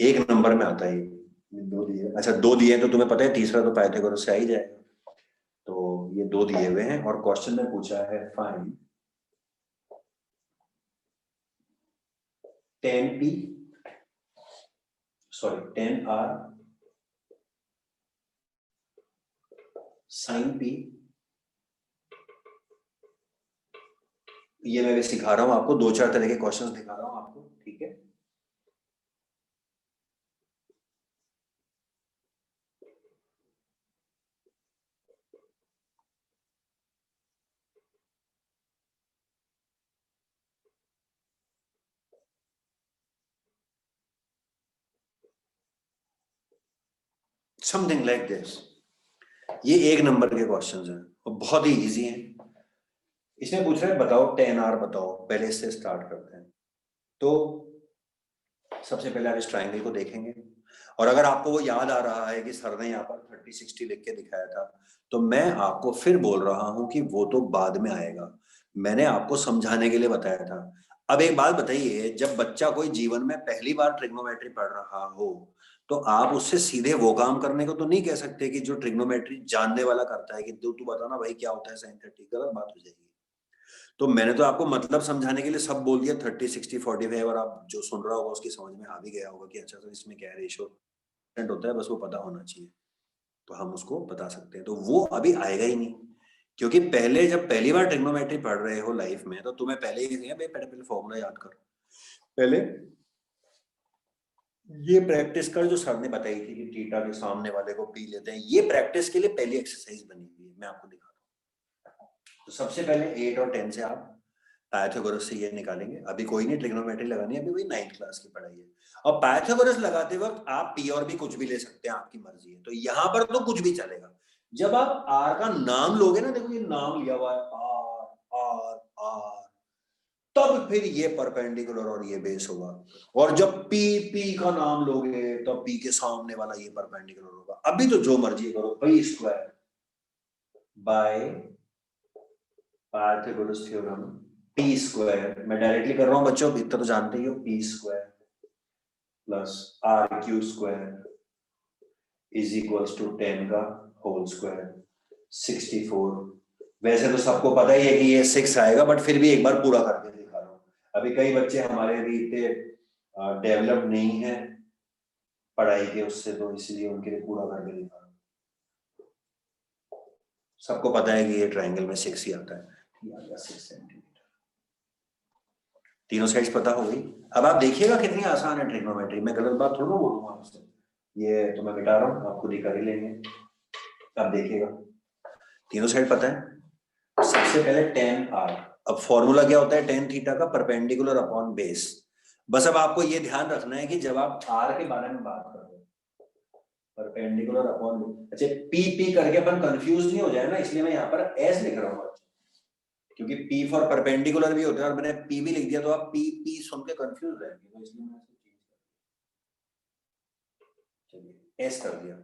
एक नंबर में आता है। दो दिए, अच्छा दो दिए तो तुम्हें पता है तीसरा तो पाइथागोरस से आ ही जाएगा। तो ये दो दिए हुए हैं और क्वेश्चन में पूछा है find 10p sorry 10r sin p। ये मैं भी सिखा रहा हूं आपको, दो चार तरह के क्वेश्चंस दिखा रहा हूं आपको, ठीक है। Something like this. ये एक नंबर के क्वेश्चंस हैं और बहुत ही इजी हैं। इसमें पूछ रहा है बताओ 10r बताओ, पहले इससे स्टार्ट करते हैं। तो सबसे पहले आप इस ट्राइंगल को देखेंगे और अगर आपको वो याद आ रहा है कि सर ने यहाँ पर 30-60 लिख के दिखाया था, तो मैं आपको फिर बोल रहा हूं कि वो तो बाद में आएगा, मैंने आपको समझाने के लिए बताया था। अब एक बात बताइए, जब बच्चा कोई जीवन में पहली बार ट्रिग्नोमेट्री पढ़ रहा हो, तो आप उससे सीधे वो काम करने को तो नहीं कह सकते कि जो ट्रिग्नोमेट्री जानने वाला करता है कि तू बता ना भाई क्या होता है साइन 30, गलत बात हो जाएगी। तो मैंने तो आपको मतलब समझाने के लिए सब बोल दिया 30, 60, 45, और आप जो सुन रहा होगा उसकी समझ में आ भी गया होगा कि अच्छा सर इसमें क्या रेशो होता है, बस वो पता होना चाहिए तो हम उसको बता सकते हैं। तो वो अभी आएगा ही नहीं, क्योंकि पहले जब पहली बार ट्रिग्नोमेट्री पढ़ रहे हो लाइफ में, तो तुम्हें पहले ही पहले फॉर्मूला याद कर, पहले ये प्रैक्टिस कर जो सर ने बताई थी कि थीटा के सामने वाले को पी लेते हैं, ये प्रैक्टिस के लिए पहली एक्सरसाइज बनी हुई है, मैं आपको दिखाता हूँ। तो सबसे पहले 8 और 10 से आप पाइथागोरस से ये निकालेंगे। अभी कोई नहीं ट्रिग्नोमेट्री लगानी है, अभी वही 9th क्लास की पढ़ाई है। और पाइथागोरस लगाते वक्त आप पी और भी कुछ भी ले सकते हैं, आपकी मर्जी है। तो यहाँ पर तो कुछ भी चलेगा। जब आप आर का नाम लोगे ना, देखो ये नाम लिया हुआ है आर आर आर, तब फिर ये परपेंडिकुलर और ये बेस होगा। और जब पी पी का नाम लोगे तब पी के सामने वाला ये परपेंडिकुलर होगा। अभी तो जो मर्जी करो, P square by Pythagoras theorem, P square मैं डायरेक्टली कर रहा हूं बच्चों, इतना तो जानते ही हो, P square plus R Q square is equals to 10 का होल स्क्वायर 64। वैसे तो सबको पता ही है कि ये 6 आएगा, बट फिर भी एक बार पूरा करके दिखा रहा हूं। अभी कई बच्चे हमारे भी इतने डेवलप नहीं है पढ़ाई के उससे, तो इसीलिए उनके लिए पूरा करके दिखा रहा हूं। सबको पता है कि ये ट्रायंगल में 6 ही आता है, ये आ गया 6 सेंटीमीटर। तीनों साइड्स पता हो गई। अब आप देखिएगा कितनी आसान है ट्रिग्नोमेट्री, मैं गलत बात थोड़ा बोलूंगा आपसे, ये तो मैं मिटा रहा हूँ, आप खुद ही कर ही लेंगे। अब देखिएगा तीनों साइड पता है। सबसे पहले tan r, अब फॉर्मूला क्या होता है tan थीटा का, परपेंडिकुलर अपॉन बेस। बस अब आपको ये ध्यान रखना है कि जब आप r के बारे में बात कर रहे हो, परपेंडिकुलर अपॉन, अच्छा पी करके अपन कंफ्यूज नहीं हो जाए ना, इसलिए मैं यहाँ पर एस लिख रहा हूँ, क्योंकि P फॉर परपेंडिकुलर भी होता है और मैंने P भी लिख दिया तो आप P सुन के कंफ्यूज रहेंगे, तो इसलिए मैंने चलिए S कर दिया।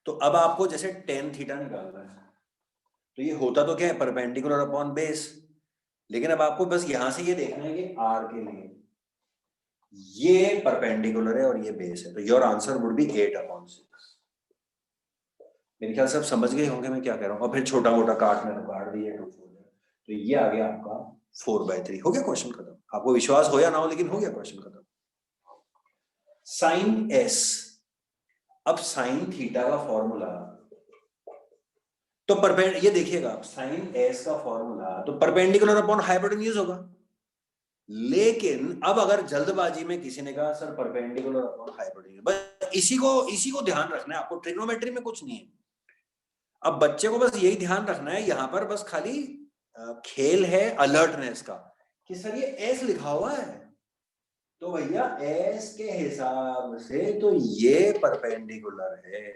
तो अब आपको जैसे tan थीटा निकालना है, तो ये होता तो क्या है, परपेंडिकुलर अपॉन बेस, लेकिन अब आपको बस यहां से ये देखना है कि R के लिए ये परपेंडिकुलर है और ये बेस है, तो योर आंसर वुड बी 8/6। मेरे ख्याल से आप समझ गए होंगे मैं क्या कह रहा हूँ, और फिर छोटा मोटा काटना तो काट दिए, तो ये आ गया आपका 4/3। हो गया क्वेश्चन खत्म। आपको विश्वास हो या ना हो, लेकिन हो गया क्वेश्चन खत्म। साइन एस, अब साइन थीटा का फॉर्मूला, तो ये देखिएगा साइन एस का फॉर्मूला तो परपेंडिकुलर अपॉन हाइपोटेन्यूज होगा, लेकिन अब अगर जल्दबाजी में किसी ने कहा सर परपेंडिकुलर अपॉन हाइपोटेन्यूज, बस इसी को ध्यान रखना है आपको, ट्रिग्नोमेट्री में कुछ नहीं है। अब बच्चे को बस यही ध्यान रखना है, यहां पर बस खाली खेल है अलर्टनेस का, कि सर ये एस लिखा हुआ है, तो भैया एस के हिसाब से तो ये परपेंडिकुलर है,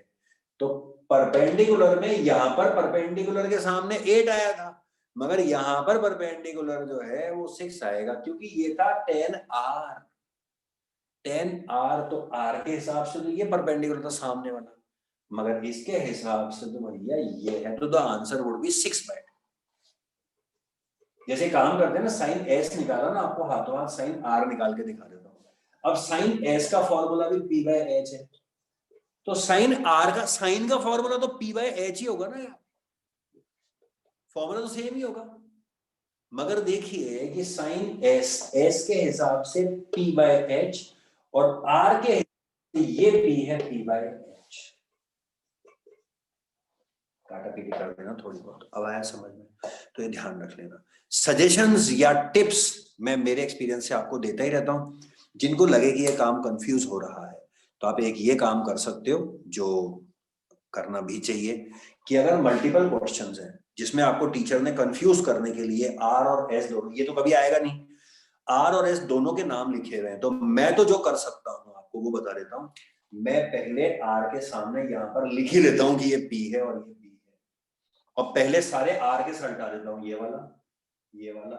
तो परपेंडिकुलर में यहां पर परपेंडिकुलर के सामने 8 आया था, मगर यहां पर परपेंडिकुलर जो है वो 6 आएगा, क्योंकि ये था tan r, तो r के हिसाब से तो ये परपेंडिकुलर था सामने वाला, मगर इसके हिसाब से तो भैया ये है, तो द आंसर वुड बी 6/2। जैसे काम करते हैं ना, साइन एस निकाला ना, आपको हाथों हाथ साइन आर निकाल के दिखा देता हूं। अब साइन एस का फॉर्मूला भी p/h है, तो साइन आर का, साइन का फॉर्मूला तो p/h ही होगा ना यार, फॉर्मूला तो सेम ही होगा। मगर देखिए कि साइन एस के हिसाब से p/h और आर के हिसाब से ये p है p/h। काटा पीटी कर देना थोड़ी बहुत, अब आया समझ में, तो ये ध्यान रख लेना। सजेशंस या टिप्स मैं मेरे एक्सपीरियंस से आपको देता ही रहता हूं, जिनको लगे कि ये काम कंफ्यूज हो रहा है तो आप एक ये काम कर सकते हो, जो करना भी चाहिए, कि अगर मल्टीपल क्वेश्चंस हैं जिसमें आपको टीचर ने कंफ्यूज करने के लिए आर और एस दोनों, ये तो कभी आएगा नहीं, आर और एस दोनों के नाम लिखे हुए हैं, तो मैं तो जो कर सकता हूं आपको वो बता देता हूं। मैं पहले आर के सामने यहां पर लिख ही लेता हूं कि ये पी है और ये पी है, और पहले सारे आर के साथ डाल देता हूं, ये वाला, ये वाला,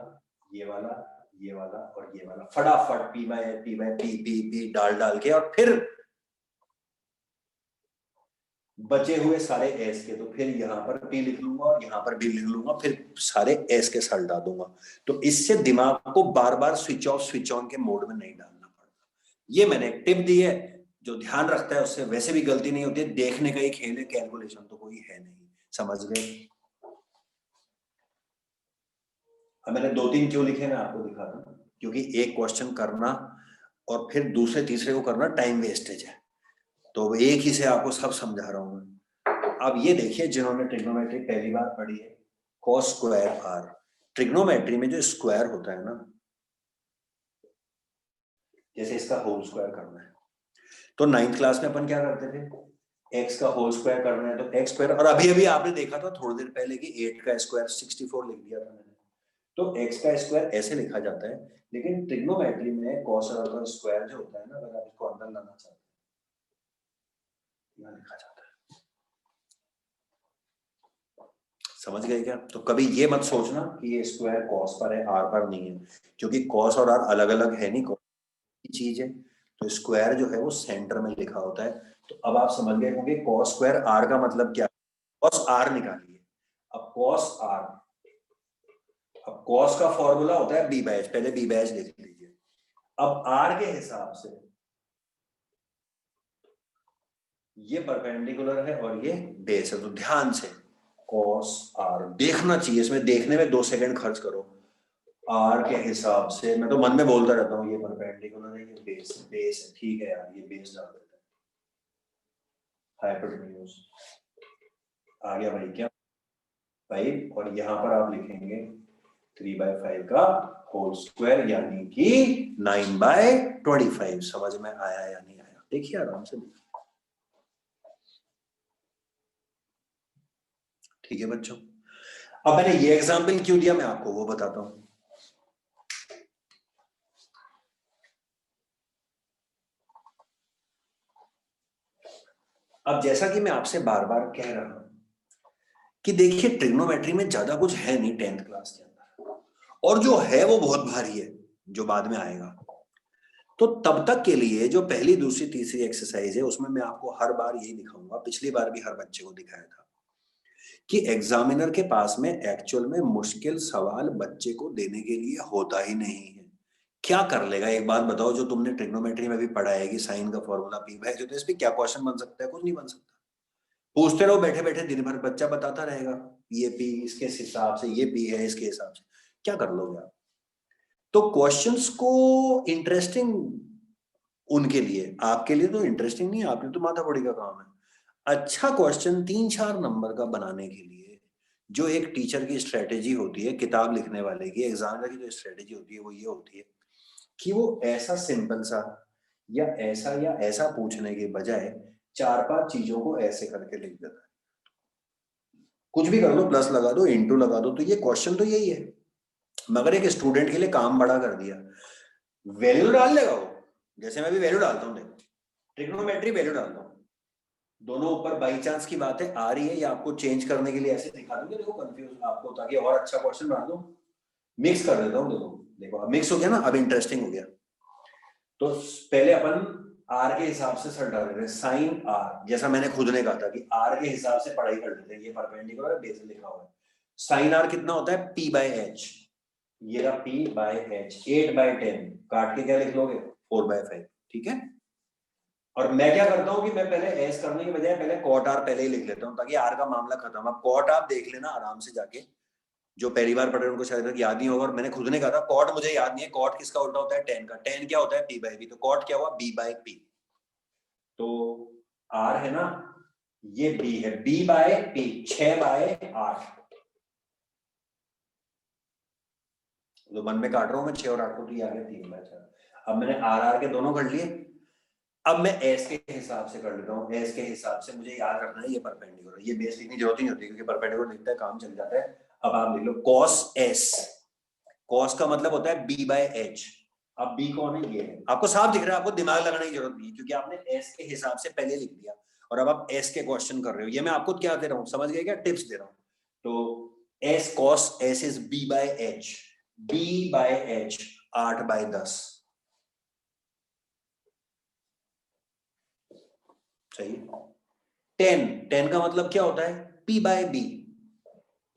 ये वाला, ये वाला और ये वाला, फटाफट पी डाल के, और फिर बचे हुए सारे एस के, तो फिर यहाँ पर पी लिख लूंगा और यहाँ पर भी लिख लूंगा, फिर सारे एस के साथ डाल दूंगा, तो इससे दिमाग को बार बार स्विच ऑफ स्विच ऑन के मोड में नहीं डालना पड़ता। ये मैंने एक टिप दी है, जो ध्यान रखता है उससे वैसे भी गलती नहीं होती है, देखने का ही खेल है, कैलकुलेशन तो कोई है नहीं। समझ गए? अब मैंने 2-3 क्यों लिखे मैं आपको दिखा दूं, क्योंकि एक क्वेश्चन करना और फिर दूसरे तीसरे को करना टाइम वेस्टेज है, तो एक ही से आपको सब समझा रहा हूं मैं। अब ये देखिए जिन्होंने ट्रिग्नोमेट्री पहली बार पढ़ी है, cos स्क्वायर r, ट्रिग्नोमेट्री में जो स्क्वायर होता है ना, जैसे इसका होल स्क्वायर करना है, तो 9th क्लास में अपन क्या करते थे, x का होल स्क्वायर करना है तो x स्क्वायर, और अभी अभी आपने देखा था थोड़ी देर पहले कि 8 का स्क्वायर 64 लिख दिया था मैंने, तो x का स्क्वायर ऐसे लिखा जाता है, लेकिन ट्रिग्नोमेट्री में cos r का स्क्वायर जो होता है ना, अगर आप इसको अंदर लाना चाहते हैं, यहाँ लिखा जाता है। समझ गए क्या? तो कभी ये मत सोचना कि ये स्क्वायर कॉस पर है आर पर नहीं है, क्योंकि कॉस और आर अलग अलग है नहीं, चीज है, तो स्क्वायर जो है वो सेंटर में लिखा होता है। तो अब आप समझ गए होंगे कॉस स्क्वायर आर का मतलब क्या है, कॉस आर निकालिए। अब कॉस आर, अब कॉस का फॉर्मूला होता है b/h, पहले b/h लिख लीजिए। अब आर के हिसाब से ये परपेंडिकुलर है और ये बेस है, तो ध्यान से कॉस आर देखना चाहिए, इसमें देखने में 2 सेकंड खर्च करो, आर के हिसाब से, मैं तो मन में बोलता रहता हूँ ये परपेंडिकुलर है, ये बेस है, ठीक है यार, ये बेस डाल देते हैं, हाइपोटेन्यूज आ गया भाई क्या 5, और यहाँ पर आप लिखेंगे 3/5 का होल स्क्वायर, यानी कि 9/25। समझ में आया या नहीं आया? देखिए आराम से, ठीक है बच्चों। अब मैंने ये एग्जाम्पल क्यों दिया मैं आपको वो बताता हूं। अब जैसा कि मैं आपसे बार बार कह रहा हूं कि देखिए ट्रिग्नोमेट्री में ज्यादा कुछ है नहीं 10th क्लास के अंदर, और जो है वो बहुत भारी है जो बाद में आएगा। तो तब तक के लिए जो पहली दूसरी तीसरी एक्सरसाइज है उसमें मैं आपको हर बार यही दिखाऊंगा, पिछली बार भी हर बच्चे को दिखाया था कि एग्जामिनर के पास में एक्चुअल में मुश्किल सवाल बच्चे को देने के लिए होता ही नहीं है। क्या कर लेगा एक बात बताओ, जो तुमने ट्रिग्नोमेट्री में भी पढ़ा है कि साइन का फॉर्मूला पी बाय, जो तो इस पे क्या क्वेश्चन बन सकता है? कुछ नहीं बन सकता। पूछते रहो बैठे बैठे दिन भर, बच्चा बताता रहेगा ये पी इसके हिसाब से, ये पी है इसके हिसाब से, क्या कर लोगे आप? तो क्वेश्चंस को इंटरेस्टिंग उनके लिए, आपके लिए तो इंटरेस्टिंग नहीं है, आपने तो माथा फोड़ी का काम है। अच्छा क्वेश्चन 3-4 नंबर का बनाने के लिए जो एक टीचर की स्ट्रेटेजी होती है, किताब लिखने वाले की, एग्जामिनर की जो स्ट्रेटेजी होती है वो ये होती है कि वो ऐसा सिंपल सा या ऐसा पूछने के बजाय 4-5 चीजों को ऐसे करके लिख देता है। कुछ भी कर दो, प्लस लगा दो, इंटू लगा दो, तो ये क्वेश्चन तो यही है, मगर एक स्टूडेंट के लिए काम बड़ा कर दिया। वैल्यू डाल लेगा वो, जैसे मैं भी वैल्यू डालता हूँ, देखो ट्रिग्नोमेट्री वैल्यू डालता हूँ, दोनों ऊपर बाई चांस की बात है आ रही है, या आपको चेंज करने के लिए ऐसे दिखा दूंगा, देखो कंफ्यूज आपको, ताकि और अच्छा क्वेश्चन बना दो। मिक्स कर देता हूँ, देखो देखो अब मिक्स हो गया ना, अब इंटरेस्टिंग हो गया। तो पहले अपन आर के हिसाब से सर डाल रहे हैं, साइन आर, जैसा मैंने खुद ने कहा था कि आर के हिसाब से पढ़ाई कर लेते हैं, ये परपेंडिकुलर बेस लिखा हुआ है। साइन आर कितना होता है? पी बाय एच, ये रहा पी बाय एच, 8/10 काट के क्या लिख लोगे? 4/5, ठीक है। और मैं क्या करता हूं कि मैं पहले एस करने के बजाय पहले कॉट आर पहले ही लिख लेता हूं, ताकि आर का मामला खत्म। अब कॉट आप देख लेना आराम से जाके, जो पहली बार पढ़े उनको शायद याद नहीं होगा, और मैंने खुद ने कहा था कॉट मुझे याद नहीं है, कॉट किसका उल्टा होता है? 10 का। 10 क्या होता है? पी बाय बी, तो कॉट क्या हुआ? B by P. तो आर है ना, ये बी है, बी बाय पी, 6/8। तो मन में काट रहा हूं मैं 6 और 8 को, तो ये आ गया 3/4। अब मैंने आर आर के दोनों कर लिए, अब मैं एस के हिसाब से कर लेता हूँ। एस के हिसाब से मुझे याद रखना है ये परपेंडिकुलर, ये बेस लिखने की जरूरत ही नहीं होती क्योंकि परपेंडिकुलर लिखता है काम चल जाता है। अब आप लिख लो कॉस एस, कॉस का मतलब होता है बी बाय एच। अब बी कौन है? ये है, आपको साफ दिख रहा है, आपको दिमाग लगाने की जरूरत नहीं है क्योंकि आपने एस के हिसाब से पहले लिख दिया, और अब आप एस के क्वेश्चन कर रहे हो। ये मैं आपको क्या दे रहा हूँ, समझ गए क्या? टिप्स दे रहा हूँ। तो S cos S is B by H, B by H 8/10, सही। 10 का मतलब क्या होता है? P by B,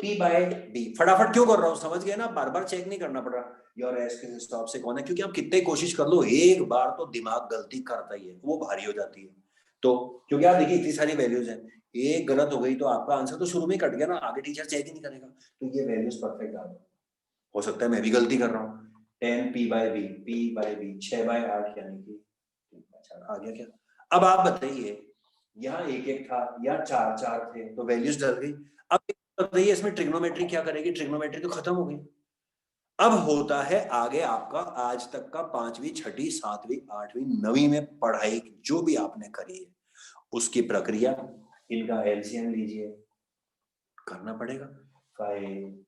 P by B. फटाफट क्यों कर रहा हूं, समझ गए ना? बार बार चेक नहीं करना पड़ रहा यार एस के हिसाब से कौन है, क्योंकि आप कितने कोशिश कर लो एक बार तो दिमाग गलती करता ही है, वो भारी हो जाती है। तो क्योंकि आप देखिए इतनी सारी वैल्यूज हैं, एक गलत हो गई तो आपका आंसर तो शुरू में कट गया ना, आगे टीचर चेक ही नहीं करेगा। तो ये वैल्यूज परफेक्ट आ जाए, हो सकता है मैं भी गलती कर रहा हूँ। 10 P by B, P by B 6/8 यानी कि 3/4 आ गया क्या? अब आप बताइए, यहाँ एक एक था, यहाँ 4-4 थे, तो वैल्यूज डल गई। अब बताइए इसमें ट्रिग्नोमेट्री क्या करेगी? ट्रिग्नोमेट्री तो खत्म हो गई। अब होता है आगे आपका आज तक का 5वीं 6वीं 7वीं 8वीं 9वीं में पढ़ाई जो भी आपने करी है उसकी प्रक्रिया। इनका एलसीएम लीजिए, करना पड़ेगा। 5,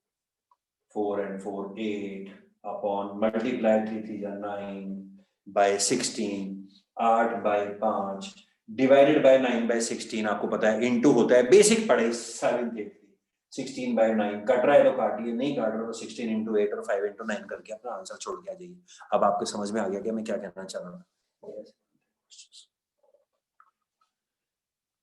4 and 4 8 upon multiply 3×9/16, 8/5 divided by 9/16। आपको पता है इनटू होता है, बेसिक पढ़े 7th 8th 16/9 कट रहा है तो काटिए, नहीं काट रहा तो 16 × 8 और 5 × 9 करके अपना आंसर छोड़ के आ जाइए। अब आपको समझ में आ गया कि मैं क्या कहना चाह रहा हूँ।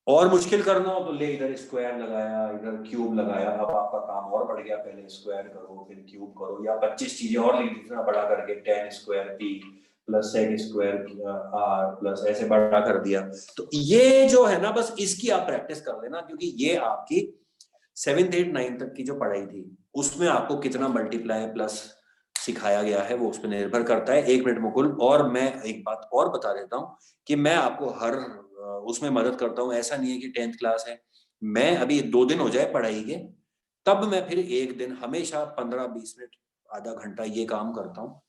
और मुश्किल करना हो तो ले इधर स्क्वायर लगाया, इधर क्यूब लगाया, अब आपका काम और बढ़ गया, पहले स्क्वायर करो फिर क्यूब करो, या 25 चीजें और लिख दी बड़ा करके, 10 square P plus sec square R plus ऐसे बड़ा कर दिया। तो ये जो है ना, बस इसकी आप प्रैक्टिस कर लेना, क्योंकि ये आपकी 7th 8th 9th तक की जो पढ़ाई थी उसमें आपको कितना मल्टीप्लाई प्लस सिखाया गया है वो उस पर निर्भर करता है। 1 मिनट मुकुल, और मैं एक बात और बता देता हूँ कि मैं आपको हर उसमें मदद करता हूँ। ऐसा नहीं है कि 10th क्लास है, मैं अभी 2 दिन हो जाए पढ़ाई के, तब मैं फिर एक दिन हमेशा 15-20 मिनट, आधा घंटा ये काम करता हूँ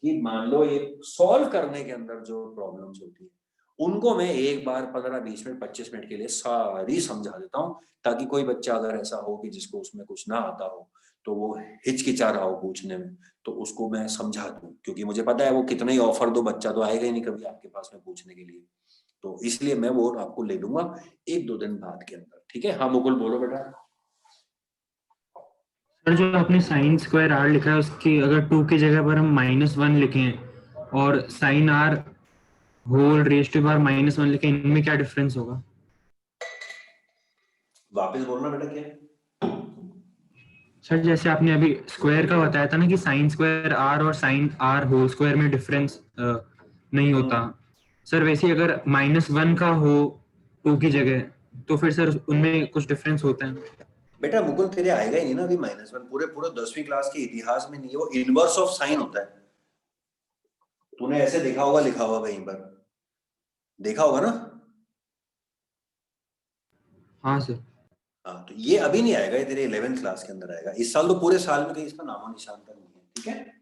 कि मान लो ये सॉल्व करने के अंदर जो प्रॉब्लम्स होती है उनको मैं एक बार 15-20 मिनट 25 मिनट के लिए सारी समझा देता हूँ, ताकि कोई बच्चा अगर ऐसा हो कि जिसको उसमें कुछ ना आता हो तो वो हिचकिचा रहा हो पूछने में, तो उसको मैं समझा दूं, क्योंकि मुझे पता है वो कितना ही ऑफर दो, बच्चा तो आएगा ही नहीं कभी आपके पास में पूछने के लिए। तो इसलिए मैं वो आपको ले लूंगा 1-2 दिन बाद के अंदर। ठीक है? हाँ मुकुल बोलो बेटा। सर जो आपने साइन स्क्वायर आर लिखा है उसकी अगर 2 की जगह पर हम -1 लिखें और sine R whole raise to power -1 लिखें, इनमें क्या डिफरेंस होगा? वापस बोलना बेटा क्या है? सर जैसे आपने अभी स्क्वायर का बताया था ना कि साइन स्क्वायर आर और साइन आर होल स्क्वायर में डिफरेंस नहीं होता, सर वैसे अगर -1 का हो 2 की जगह, तो फिर सर उनमें कुछ डिफरेंस होता है? बेटा मुकुल तेरे आएगा ही नहीं ना अभी -1, पूरे पूरे 10वीं क्लास के इतिहास में नहीं है, वो इनवर्स ऑफ साइन होता है। तूने ऐसे देखा होगा लिखा हुआ कहीं पर, देखा होगा ना? हाँ सर। हाँ, तो ये अभी नहीं आएगा, ये तेरे 11th क्लास के अंदर आएगा। इस साल तो पूरे साल में कहीं इसका नामो निशान तक नहीं है। ठीक है?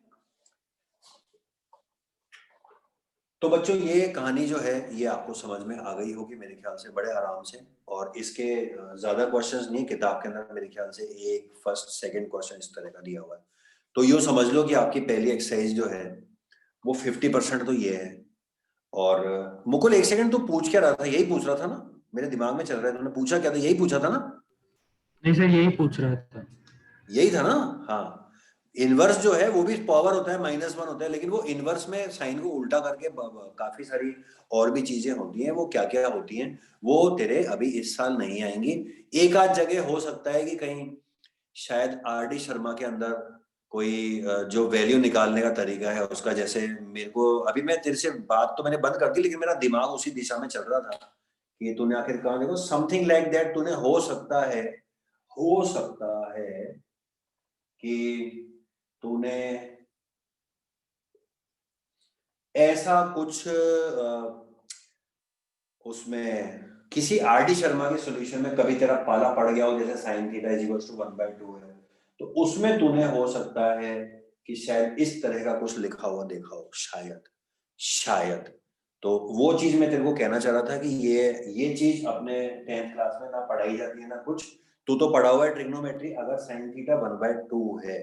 तो बच्चों ये कहानी जो है ये आपको समझ में आ गई होगी मेरे ख्याल से बड़े आराम से, और इसके ज्यादा क्वेश्चंस नहीं, किताब के अंदर मेरे ख्याल से एक फर्स्ट सेकंड क्वेश्चन इस तरह का दिया हुआ है। तो यूँ समझ लो कि आपकी पहली एक्सरसाइज जो है वो 50% तो ये है। और मुकुल एक सेकंड, तू पूछ क्या रहा था? यही पूछ रहा था ना? मेरे दिमाग में चल रहा है, तुमने पूछा क्या था? यही पूछा था ना? नहीं सर, यही पूछ रहा था। यही था ना? हाँ, इनवर्स जो है वो भी पावर होता है, -1 होता है, लेकिन वो इनवर्स में साइन को उल्टा करके काफी सारी और भी चीजें होती हैं। वो क्या क्या होती हैं वो तेरे अभी इस साल नहीं आएंगी। एक आध जगह हो सकता है कि कहीं शायद RD शर्मा के अंदर कोई जो वैल्यू निकालने का तरीका है उसका, जैसे मेरे को अभी, मैं तेरे से बात तो मैंने बंद कर दी लेकिन मेरा दिमाग उसी दिशा में चल रहा था कि तूने आखिर कहा, देखो समथिंग लाइक दैट तूने हो सकता है कि तूने ऐसा कुछ उसमें किसी RD शर्मा के सॉल्यूशन में कभी तेरा पाला पड़ गया हो, जैसे sin theta is equals to 1/2 है, तो उसमें तूने हो सकता है कि शायद इस तरह का कुछ लिखा हुआ देखा हो, शायद शायद। तो वो चीज मैं तेरे को कहना चाह रहा था कि ये चीज अपने 10th क्लास में ना पढ़ाई जाती है ना कुछ। तू तो पढ़ा हुआ है ट्रिग्नोमेट्री, अगर sin थीटा 1/2 है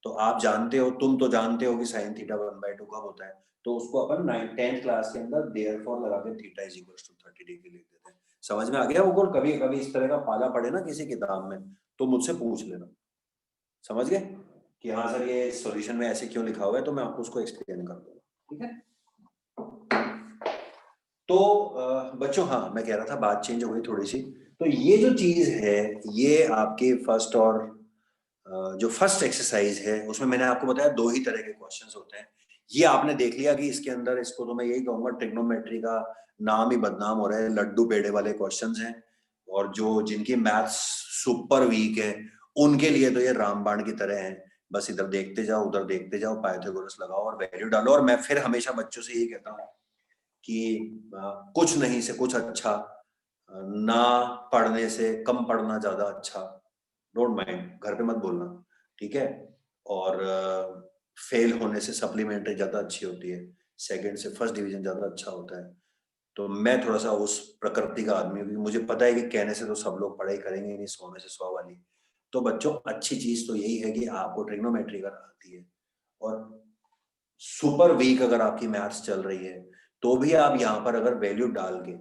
तो आप जानते हो, तुम तो जानते हो कि sin थीटा 1/2 कब होता है, तो उसको अपन 10th क्लास के अंदर देयरफॉर लगा के theta is equals to 30 degree लिख देते हैं। समझ में आ गया? वो कभी कभी इस तरह का पाला पड़े ना किसी किताब में तो मुझसे पूछ लेना। समझ गए कि हाँ सर ये सॉल्यूशन में ऐसे क्यों लिखा हुआ है, तो मैं आपको उसको एक्सप्लेन कर दूंगा। ठीक है? तो बच्चों, हाँ मैं कह रहा था, बात चेंज हो गई थोड़ी सी। तो ये जो चीज है ये आपके फर्स्ट और जो फर्स्ट एक्सरसाइज है उसमें मैंने आपको बताया 2 ही तरह के क्वेश्चंस होते हैं। ये आपने देख लिया कि इसके अंदर, इसको तो मैं यही कहूंगा ट्रिग्नोमेट्री का नाम ही बदनाम हो रहा है, लड्डू पेड़े वाले क्वेश्चंस हैं। और जो जिनकी मैथ्स सुपर वीक है उनके लिए तो ये रामबाण की तरह है। बस इधर देखते जाओ उधर देखते जाओ, पाइथागोरस लगाओ और वैल्यू डालो। और मैं फिर हमेशा बच्चों से यही कहता हूँ कि कुछ नहीं से कुछ अच्छा, ना पढ़ने से कम पढ़ना ज्यादा अच्छा। डोंट माइंड, घर पे मत बोलना। ठीक है? और फेल होने से सप्लीमेंट्री ज्यादा अच्छी होती है, सेकंड से फर्स्ट डिवीजन ज्यादा अच्छा होता है। तो मैं थोड़ा सा उस प्रकृति का आदमी हूँ, क्योंकि मुझे पता है कि कहने से तो सब लोग पढ़ाई करेंगे नहीं, 100 में से 100 वाली। तो बच्चों अच्छी चीज तो यही है कि आपको ट्रिग्नोमेट्री कर आती है, और सुपर वीक अगर आपकी मैथ्स चल रही है तो भी आप यहाँ पर अगर वैल्यू डाल के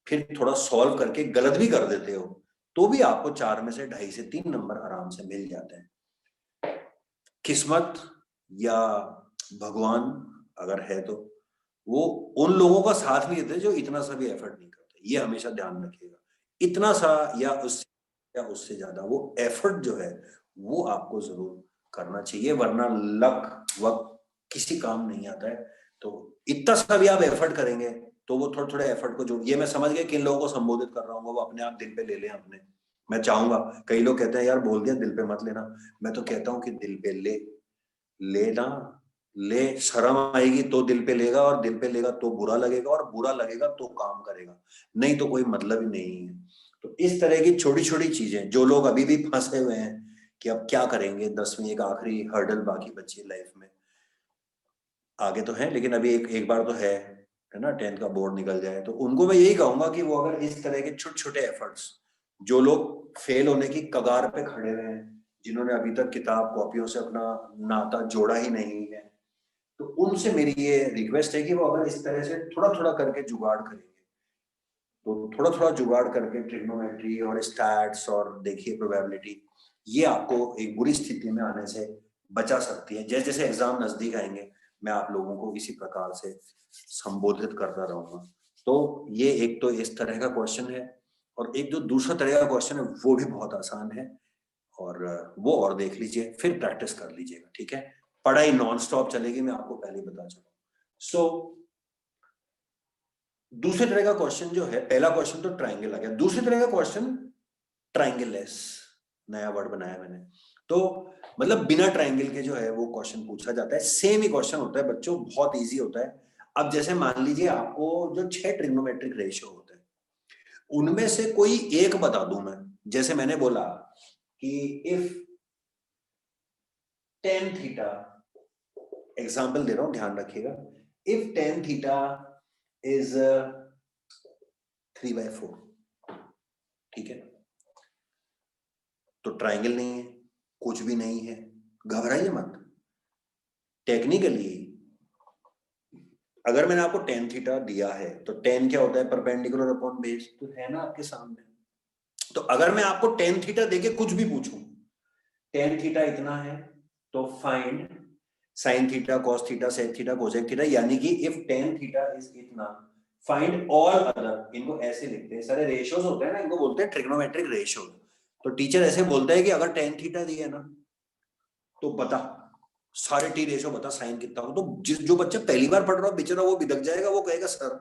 फिर थोड़ा सॉल्व करके गलत भी कर देते हो तो भी आपको 4 में से 2.5 से 3 नंबर आराम से मिल जाते हैं। किस्मत या भगवान अगर है तो वो उन लोगों का साथ नहीं देते जो इतना सा भी एफर्ट नहीं करते, ये हमेशा ध्यान रखिएगा। इतना सा या उससे ज्यादा वो एफर्ट जो है वो आपको जरूर करना चाहिए, वरना लक वक्त किसी काम नहीं आता है। तो इतना सा भी आप एफर्ट करेंगे तो वो थोड़े थोड़े एफर्ट को जोड़, ये मैं समझ गया किन लोगों को संबोधित कर रहा हूँ, वो अपने आप दिल पे ले लें अपने। मैं चाहूंगा, कई लोग कहते हैं यार बोल दिया दिल पे मत लेना, मैं तो कहता हूँ कि दिल पे ले, लेना, ले, शर्म आएगी तो दिल पे लेगा, और दिल पे लेगा तो बुरा लगेगा, और बुरा लगेगा तो काम करेगा, नहीं तो कोई मतलब ही नहीं है। तो इस तरह की छोटी छोटी चीजें, जो लोग अभी भी फंसे हुए हैं कि अब क्या करेंगे, 10वीं एक आखिरी हर्डल बाकी बची है लाइफ में, आगे तो है लेकिन अभी एक बार तो है ना, 10th का बोर्ड निकल जाए, तो उनको मैं यही कहूंगा कि वो अगर इस तरह के छोटे छोटे एफर्ट्स, जो लोग फेल होने की कगार पे खड़े हुए हैं, जिन्होंने अभी तक किताब कॉपियों से अपना नाता जोड़ा ही नहीं है, तो उनसे मेरी ये रिक्वेस्ट है कि वो अगर इस तरह से थोड़ा थोड़ा करके जुगाड़ करेंगे, तो थोड़ा थोड़ा जुगाड़ करके ट्रिग्नोमेट्री और स्टैट्स और देखिए प्रोबेबिलिटी, ये आपको एक बुरी स्थिति में आने से बचा सकती है। जैसे जैसे एग्जाम नजदीक आएंगे मैं आप लोगों को इसी प्रकार से संबोधित करता रहूंगा। तो ये एक तो इस तरह का क्वेश्चन है, और एक जो दूसरा तरह का क्वेश्चन है वो भी बहुत आसान है, और वो और देख लीजिए, फिर प्रैक्टिस कर लीजिएगा, ठीक है। पढ़ाई नॉन स्टॉप चलेगी, मैं आपको पहले बता चुका हूँ। सो दूसरे तरह का क्वेश्चन जो है, पहला क्वेश्चन तो ट्राइंगल आ गया, दूसरे तरह का क्वेश्चन ट्राइंगललेस, नया वर्ड बनाया मैंने। तो मतलब बिना ट्राइंगल के जो है वो क्वेश्चन पूछा जाता है, सेम ही क्वेश्चन होता है बच्चों, बहुत इजी होता है। अब जैसे मान लीजिए आपको जो 6 ट्रिग्नोमेट्रिक रेशियो होते हैं, उनमें से कोई एक बता दूं मैं, जैसे मैंने बोला कि इफ tan थीटा, एग्जाम्पल दे रहा हूं ध्यान रखिएगा, इफ tan थीटा इज 3/4, ठीक है, तो ट्राइंगल नहीं है, कुछ भी नहीं है, घबराइए मत। टेक्निकली अगर मैंने आपको tan थीटा दिया है, तो tan क्या होता है, परपेंडिकुलर अपॉन बेस, तो है ना आपके सामने। तो अगर मैं आपको tan थीटा देके कुछ भी पूछूं, tan थीटा इतना है, तो find sin theta, cos theta, sec theta, cosec theta, यानी कि इफ tan थीटा इज इतना, फाइंड ऑल अदर, इनको ऐसे लिखते हैं, सारे रेशियोज होते हैं ना, इनको बोलते हैं ट्रिग्नोमेट्रिक रेशियो। तो टीचर ऐसे बोलता है कि अगर tan थीटा दिया ना, तो बता सारे टी रेशो बता साइन कितना हो। तो जो बच्चा पहली बार पढ़ रहा हो बेचारा वो बिदक जाएगा, वो कहेगा सर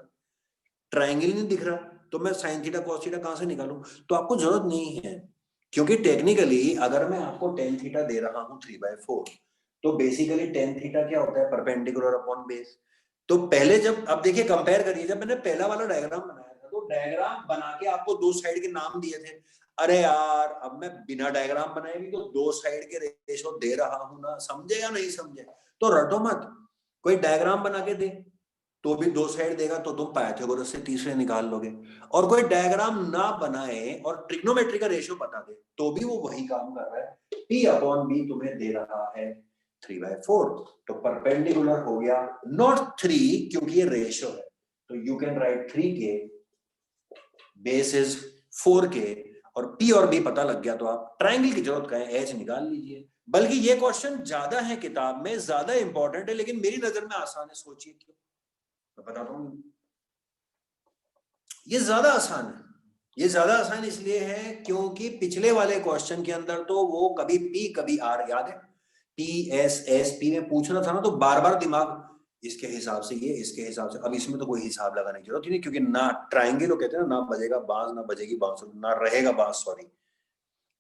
ट्राइंगल नहीं दिख रहा, तो मैं साइन थीटा कॉस थीटा कहां से निकालूं। तो आपको जरूरत नहीं है, क्योंकि टेक्निकली अगर मैं आपको टेन थीटा दे रहा हूं 3/4, तो बेसिकली टेन थीटा क्या होता है, परपेंडिकुलर अपॉन बेस। तो पहले जब, अब देखिए कंपेयर करिए, जब मैंने पहला वाला डायग्राम बनाया था, तो डायग्राम बना के आपको दो साइड के नाम दिए थे। अरे यार अब मैं बिना डायग्राम बनाए भी तो दो साइड के रेशो दे रहा हूं ना, समझे या नहीं समझे। तो रटो मत, कोई डायग्राम बना के दे तो भी दो साइड देगा, तो तुम पाइथागोरस से तीसरे निकाल लोगे। और कोई डायग्राम ना बनाए और ट्रिग्नोमेट्री का रेशियो बता दे, तो भी वो वही काम कर रहा है। P अपॉन बी तुम्हें दे रहा है 3/4, तो परपेंडिकुलर हो गया, नॉट 3 क्योंकि ये रेशियो है, तो you can write 3K, base is 4K, और P और B पता लग गया, तो आप ट्राइंगल की जरूरत का है, एच निकाल लीजिए। बल्कि ये क्वेश्चन ज्यादा है किताब में, ज्यादा इंपॉर्टेंट है, लेकिन मेरी नजर में आसान है, सोचिए क्यों, मैं बताता हूं। ये ज्यादा आसान है, ये ज्यादा आसान इसलिए है क्योंकि पिछले वाले क्वेश्चन के अंदर तो वो कभी पी कभी आर, याद है TSSP में पूछना था ना, तो बार बार दिमाग इसके हिसाब से ये, इसके हिसाब से। अब इसमें तो कोई हिसाब लगाने की जरूरत ही नहीं, क्योंकि ना ट्राइंगल वो कहते हैं ना बजेगा बांस, ना बजेगी बांसुरी, ना रहेगा बांस, सॉरी।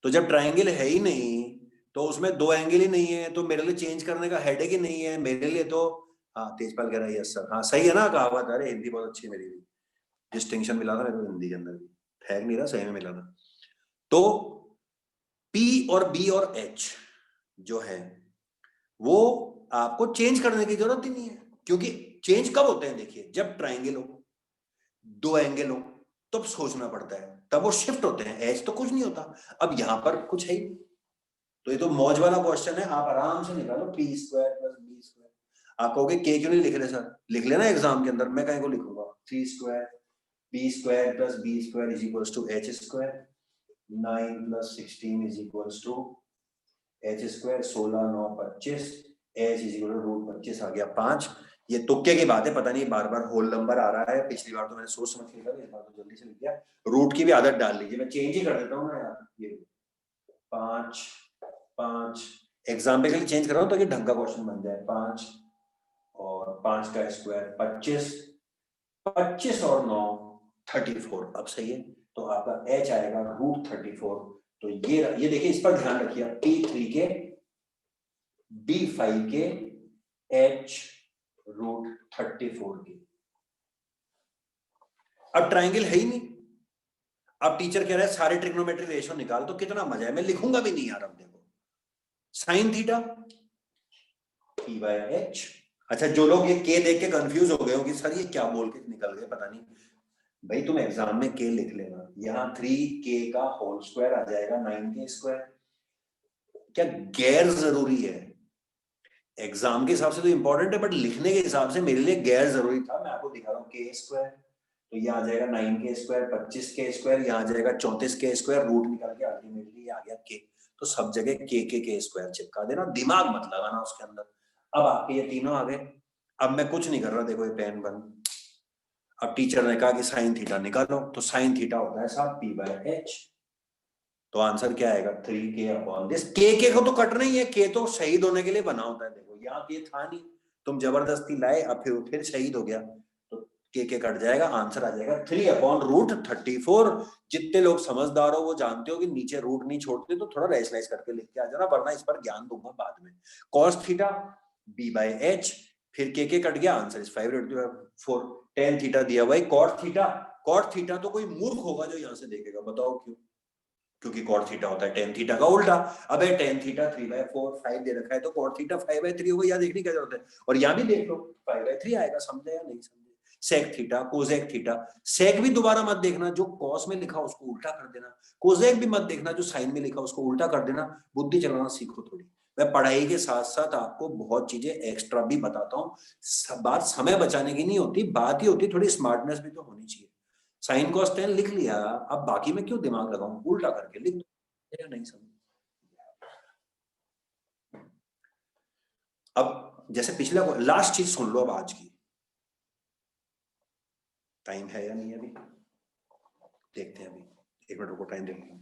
तो जब ट्राइंगल है ही नहीं, तो उसमें दो एंगल ही नहीं है, तो मेरे लिए चेंज करने का हेडेक ही नहीं है मेरे लिए। तो हाँ तेजपाल कह रहा है यस सर, हाँ सही है ना कहावत, अरे हिंदी बहुत अच्छी है मेरी भी, डिस्टिंक्शन मिला था मेरे को हिंदी के अंदर भी, फेंक नहीं रहा, सही में मिला था। तो P और B और H जो है वो आपको चेंज करने की जरूरत ही नहीं है, क्योंकि चेंज कब होते हैं, देखिए जब ट्राइंगल हो, दो एंगल हो, तब सोचना पड़ता है, तब वो शिफ्ट होते हैं, एच तो कुछ नहीं होता। अब यहां पर कुछ है ही, तो ये तो मौज वाला क्वेश्चन है, आप आराम से निकालो P² + B²। आप कहोगे K क्यों नहीं लिख रहे सर, लिख लेना एग्जाम के अंदर, मैं कहीं को लिखूंगा 3² B² + B² = H², 9 + 16 = H², 16 9 25, H = √25 आ गया 5। ये तुक्के की बात है, पता नहीं बार बार होल नंबर आ रहा है, पिछली बार तो मैंने सोच समझ के लिखा था, इस बार तो जल्दी से लिख दिया। रूट की भी आदत डाल लीजिए, मैं चेंज ही कर देता हूँ ना यार, ये 5 5 एग्जाम पे के लिए चेंज कर रहा हूँ ताकि ढंग का क्वेश्चन बन जाए। 5 और 5 का स्क्वायर 25, 25 और 9 34, अब सही है। तो आपका H आएगा √34। तो ये देखिए, इस पर ध्यान रखिए, P3 के d5 के h √34 के। अब ट्राइंगल है ही नहीं, अब टीचर कह रहा है सारे ट्रिग्नोमेट्री रेशियो निकाल, तो कितना मजा है, मैं लिखूंगा भी नहीं यार। अब देखो साइन थीटा p/h। अच्छा, जो लोग ये k देख के कंफ्यूज हो गए हो कि सर ये क्या बोल के निकल गए पता नहीं, भाई तुम एग्जाम में k लिख लेना, यहाँ 3k का होल स्क्वायर आ जाएगा 9k स्क्वायर। क्या गैर जरूरी है? एग्जाम के हिसाब से तो इंपॉर्टेंट है, बट लिखने के हिसाब से मेरे लिए गैर जरूरी था। मैं आपको दिखा रहा हूँ k स्क्वायर, तो ये आ जाएगा 9k स्क्वायर, 25k स्क्वायर, यहाँ आ जाएगा 34k स्क्वायर, रूट निकाल के अल्टीमेटली आ गया k। तो सब जगह k स्क्वायर चिपका देना, दिमाग मत लगाना उसके अंदर। अब आपके ये तीनों आ गए। अब मैं कुछ नहीं कर रहा, देखो ये पेन बंद। अब टीचर ने कहा कि साइन थीटा निकालो, तो साइन थीटा होता है साहब p/h। तो आंसर क्या आएगा 3k अपॉन दिस। के को तो कटना ही है, के तो शहीद होने के लिए बना होता है। देखो यहाँ के था नहीं, तुम जबरदस्ती लाए, अब फिर शहीद हो गया, तो के कट जाएगा, आंसर आ जाएगा 3/√34। जितने लोग समझदार हो वो जानते हो कि नीचे रूट नहीं छोड़ते, तो थोड़ा रेशलाइज करके लिख के आ जाना, वरना इस पर ज्ञान दूंगा बाद में। cos थीटा b/h, फिर के कट गया, आंसर इज 5/4। tan थीटा दिया हुआ है, cot थीटा तो कोई मूर्ख होगा जो यहाँ से देखेगा, बताओ क्यों? क्योंकि cot थीटा होता है tan थीटा का उल्टा। अबे tan थीटा 3/4 5 दे रखा है, तो cot थीटा 5/3 होगा, यहाँ देखने की क्या जरूरत है? और यहाँ भी देख लो 5/3 आएगा, समझे या नहीं समझे? sec theta cosec theta, sec भी दोबारा मत देखना, जो cos में लिखा उसको उल्टा कर देना, cosec भी मत देखना, जो sin में लिखा उसको उल्टा कर देना। बुद्धि चलाना सीखो थोड़ी। मैं पढ़ाई के साथ साथ आपको बहुत चीजें एक्स्ट्रा भी बताता हूँ। बात समय बचाने की नहीं होती, बात ही होती थोड़ी स्मार्टनेस भी तो होनी चाहिए। साइन cos tan लिख लिया, अब बाकी में क्यों दिमाग लगाऊं, उल्टा करके लिख दो या नहीं समझ। अब जैसे पिछला लास्ट चीज सुन लो अब आज की, टाइम है या नहीं है अभी, देखते हैं अभी, 1 मिनट रुको, टाइम देखते हैं।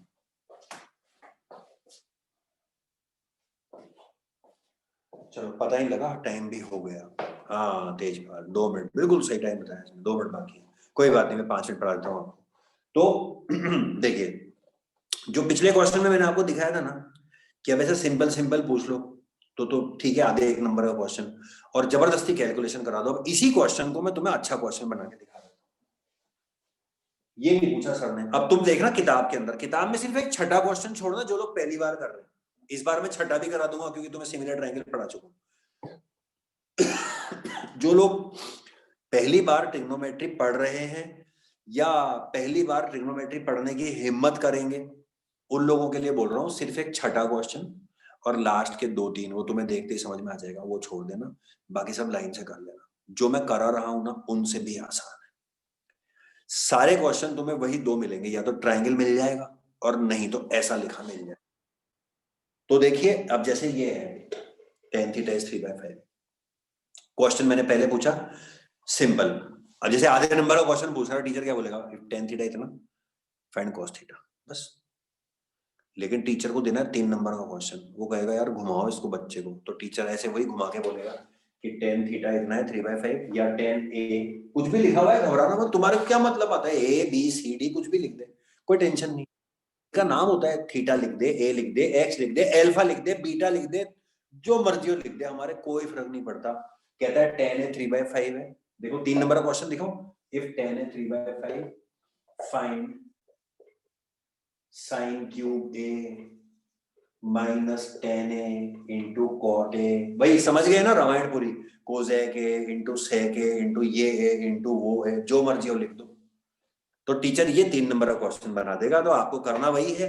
चलो पता ही लगा, टाइम भी हो गया। हाँ तेजपाल 2 मिनट, बिल्कुल सही टाइम बताया, 2 मिनट बाकी है, कोई बात नहीं, मैं 5 मिनट पढ़ा देता हूँ आपको। तो देखिए, जो पिछले क्वेश्चन में मैंने आपको दिखाया था ना कि अब ऐसे सिंपल सिंपल पूछ लो तो ठीक है, आधे 1 नंबर का क्वेश्चन, और जबरदस्ती कैलकुलेशन करा दो। अब इसी क्वेश्चन को मैं तुम्हें अच्छा क्वेश्चन बना के दिखा रहा हूँ। ये नहीं पूछा सर ने, अब तुम देखना किताब के अंदर, किताब में सिर्फ एक छठा क्वेश्चन छोड़ना जो लोग पहली बार कर रहे हैं। इस बार मैं छठा भी करा दूंगा क्योंकि तुम्हें सिमिलर ट्रायंगल पढ़ा चुका हूं। जो लोग पहली बार ट्रिग्नोमेट्री पढ़ रहे हैं या पहली बार ट्रिग्नोमेट्री पढ़ने की हिम्मत करेंगे, उन लोगों के लिए बोल रहा हूँ, सिर्फ एक छठा क्वेश्चन और लास्ट के 2-3 वो तुम्हें देखते ही समझ में आ जाएगा, वो छोड़ देना, बाकी सब लाइन से कर लेना। जो मैं करा रहा हूं ना उनसे भी आसान है। सारे क्वेश्चन तुम्हें वही 2 मिलेंगे, या तो ट्रायंगल मिल जाएगा और नहीं तो ऐसा लिखा मिल जाएगा। तो देखिए, अब जैसे ये है tan थीटा इज 3/5, क्वेश्चन मैंने पहले पूछा सिंपल। अब जैसे आधे नंबर का क्वेश्चन पूछ रहा है, टीचर क्या बोलेगा, tan थीटा इतना, फाइंड cos थीटा, बस। लेकिन टीचर को देना है 3 नंबर का क्वेश्चन, वो कहेगा यार घुमाओ इसको बच्चे को, तो टीचर ऐसे वही घुमा के बोलेगा कि tan थीटा इतना है 3/5, या tan a, कुछ भी लिखा हुआ है, घबराना मत, तुम्हारे को क्या मतलब आता है, a b c d कुछ भी लिख दे, कोई टेंशन नहीं। का नाम होता है, थीटा लिख दे, a लिख दे, x लिख दे, अल्फा लिख दे, बीटा लिख दे, जो मर्जी हो लिख दे, हमारे कोई फर्क नहीं पड़ता। कहता है tan a 3/5 है, देखो 3 नंबर का क्वेश्चन दिखाओ, if tan a 3/5 find sin cube a minus tan a into cot a। वही समझ गए ना रामायण पूरी, cosec a into sec a into ये a इंटू वो है, जो मर्जी हो लिख दो, तो टीचर ये 3 नंबर का क्वेश्चन बना देगा। तो आपको करना वही है,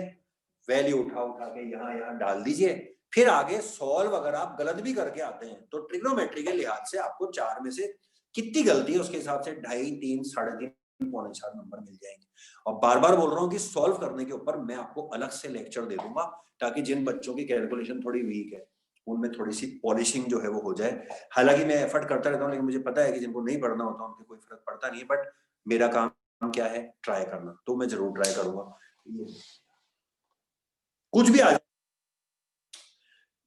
वैल्यू उठा उठा के यहाँ डाल दीजिए, फिर आगे सॉल्व। अगर आप गलत भी करके आते हैं तो ट्रिग्नोमेट्री के लिहाज से आपको 4 में से कितनी गलती है उसके हिसाब से 2.5, 3, 3.5, 4.5 नंबर मिल जाएंगे। और बार बार बोल रहा हूँ कि सॉल्व करने के ऊपर मैं आपको अलग से लेक्चर दे दूंगा, ताकि जिन बच्चों की कैलकुलेशन थोड़ी वीक है उनमें थोड़ी सी पॉलिशिंग जो है वो हो जाए। हालांकि मैं एफर्ट करता रहता हूँ, लेकिन मुझे पता है कि जिनको नहीं पढ़ना होता उनके कोई फर्क पड़ता नहीं है, बट मेरा काम क्या है, ट्राई करना, तो मैं जरूर ट्राई करूंगा। कुछ भी आ जाए,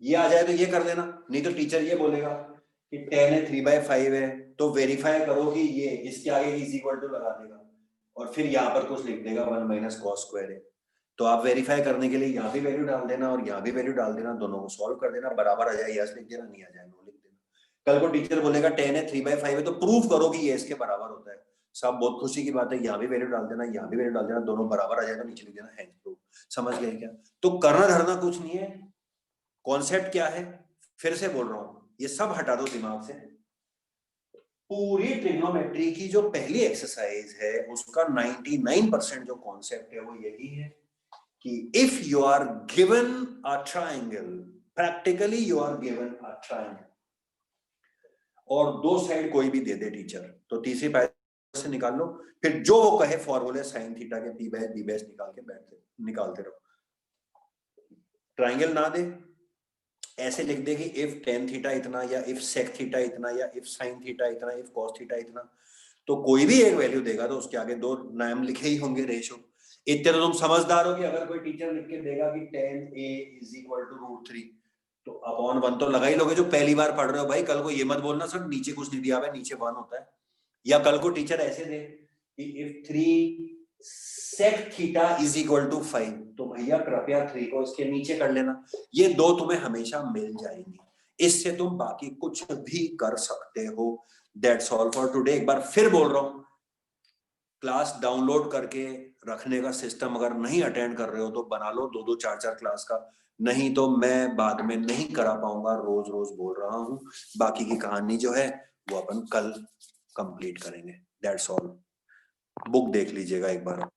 ये आ जाए तो ये कर देना, नहीं तो टीचर ये बोलेगा कि tan है 3/5 है, तो वेरीफाई करो कि ये इसके आगे इज इक्वल टू लगा देगा और फिर यहाँ पर कुछ लिख देगा 1 माइनस cos स्क्वायर है। तो आप वेरीफाई करने के लिए यहाँ भी वैल्यू डाल देना और यहाँ भी वैल्यू डाल देना, दोनों को सॉल्व कर देना, बराबर आ जाए यस लिख देना, नहीं आ जाए नो लिख देना। कल को टीचर बोलेगा 10 है 3/5 है तो प्रूव करो कि ये इसके बराबर होता है, सब बहुत खुशी की बात है, यहाँ भी वैल्यू डाल देना, यहाँ भी वैल्यू डाल देना, दोनों बराबर आ जाए तो नीचे लिख देना हैंड प्रूव। समझ गए क्या? तो करना धरना कुछ नहीं है, कॉन्सेप्ट क्या है फिर से बोल रहा हूं, ये सब हटा दो दिमाग से। पूरी ट्रिग्नोमेट्री की जो पहली एक्सरसाइज है उसका 99% जो कॉन्सेप्ट है वो यही है कि if you are given a triangle, practically you are given a triangle और दो साइड कोई भी दे दे टीचर, तो तीसरी पैराग्राफ से निकाल लो, फिर जो वो कहे फॉर्मूले साइन थीटा के पी बाय बी बेस निकाल के निकालते रहो। ट्रायंगल ना दे, ऐसे लिख दे कि इफ टेन थीटा इतना या इफ सेक थीटा इतना या इफ साइन थीटा इतना इफ कॉस थीटा इतना, तो कोई भी एक वैल्यू देगा तो उसके आगे दो नाम लिखे ही होंगे, रेशो। इतने तो तुम समझदार हो कि अगर कोई टीचर लिख के देगा कि tan a is equal to √3 तो अपॉन 1 तो लगा ही लोगे जो पहली बार पढ़ रहे हो भाई। कल को ये मत बोलना सर नीचे कुछ नहीं दिया हुआ है, नीचे 1 होता है। या कल को टीचर ऐसे दे कि if 3 sec theta is equal to 5 तो भैया कृपया 3 को इसके नीचे कर लेना। ये दो तुम्हें हमेशा मिल जाएंगी, इससे तुम बाकी कुछ भी कर सकते हो। That's all for today. एक बार फिर बोल रहा हूं, क्लास डाउनलोड करके रखने का सिस्टम अगर नहीं अटेंड कर रहे हो तो बना लो 2-2 4-4 क्लास का, नहीं तो मैं बाद में नहीं करा पाऊंगा, रोज रोज बोल रहा हूं। बाकी की कहानी जो है वो अपन कल कंप्लीट करेंगे। That's all. बुक देख लीजिएगा एक बार।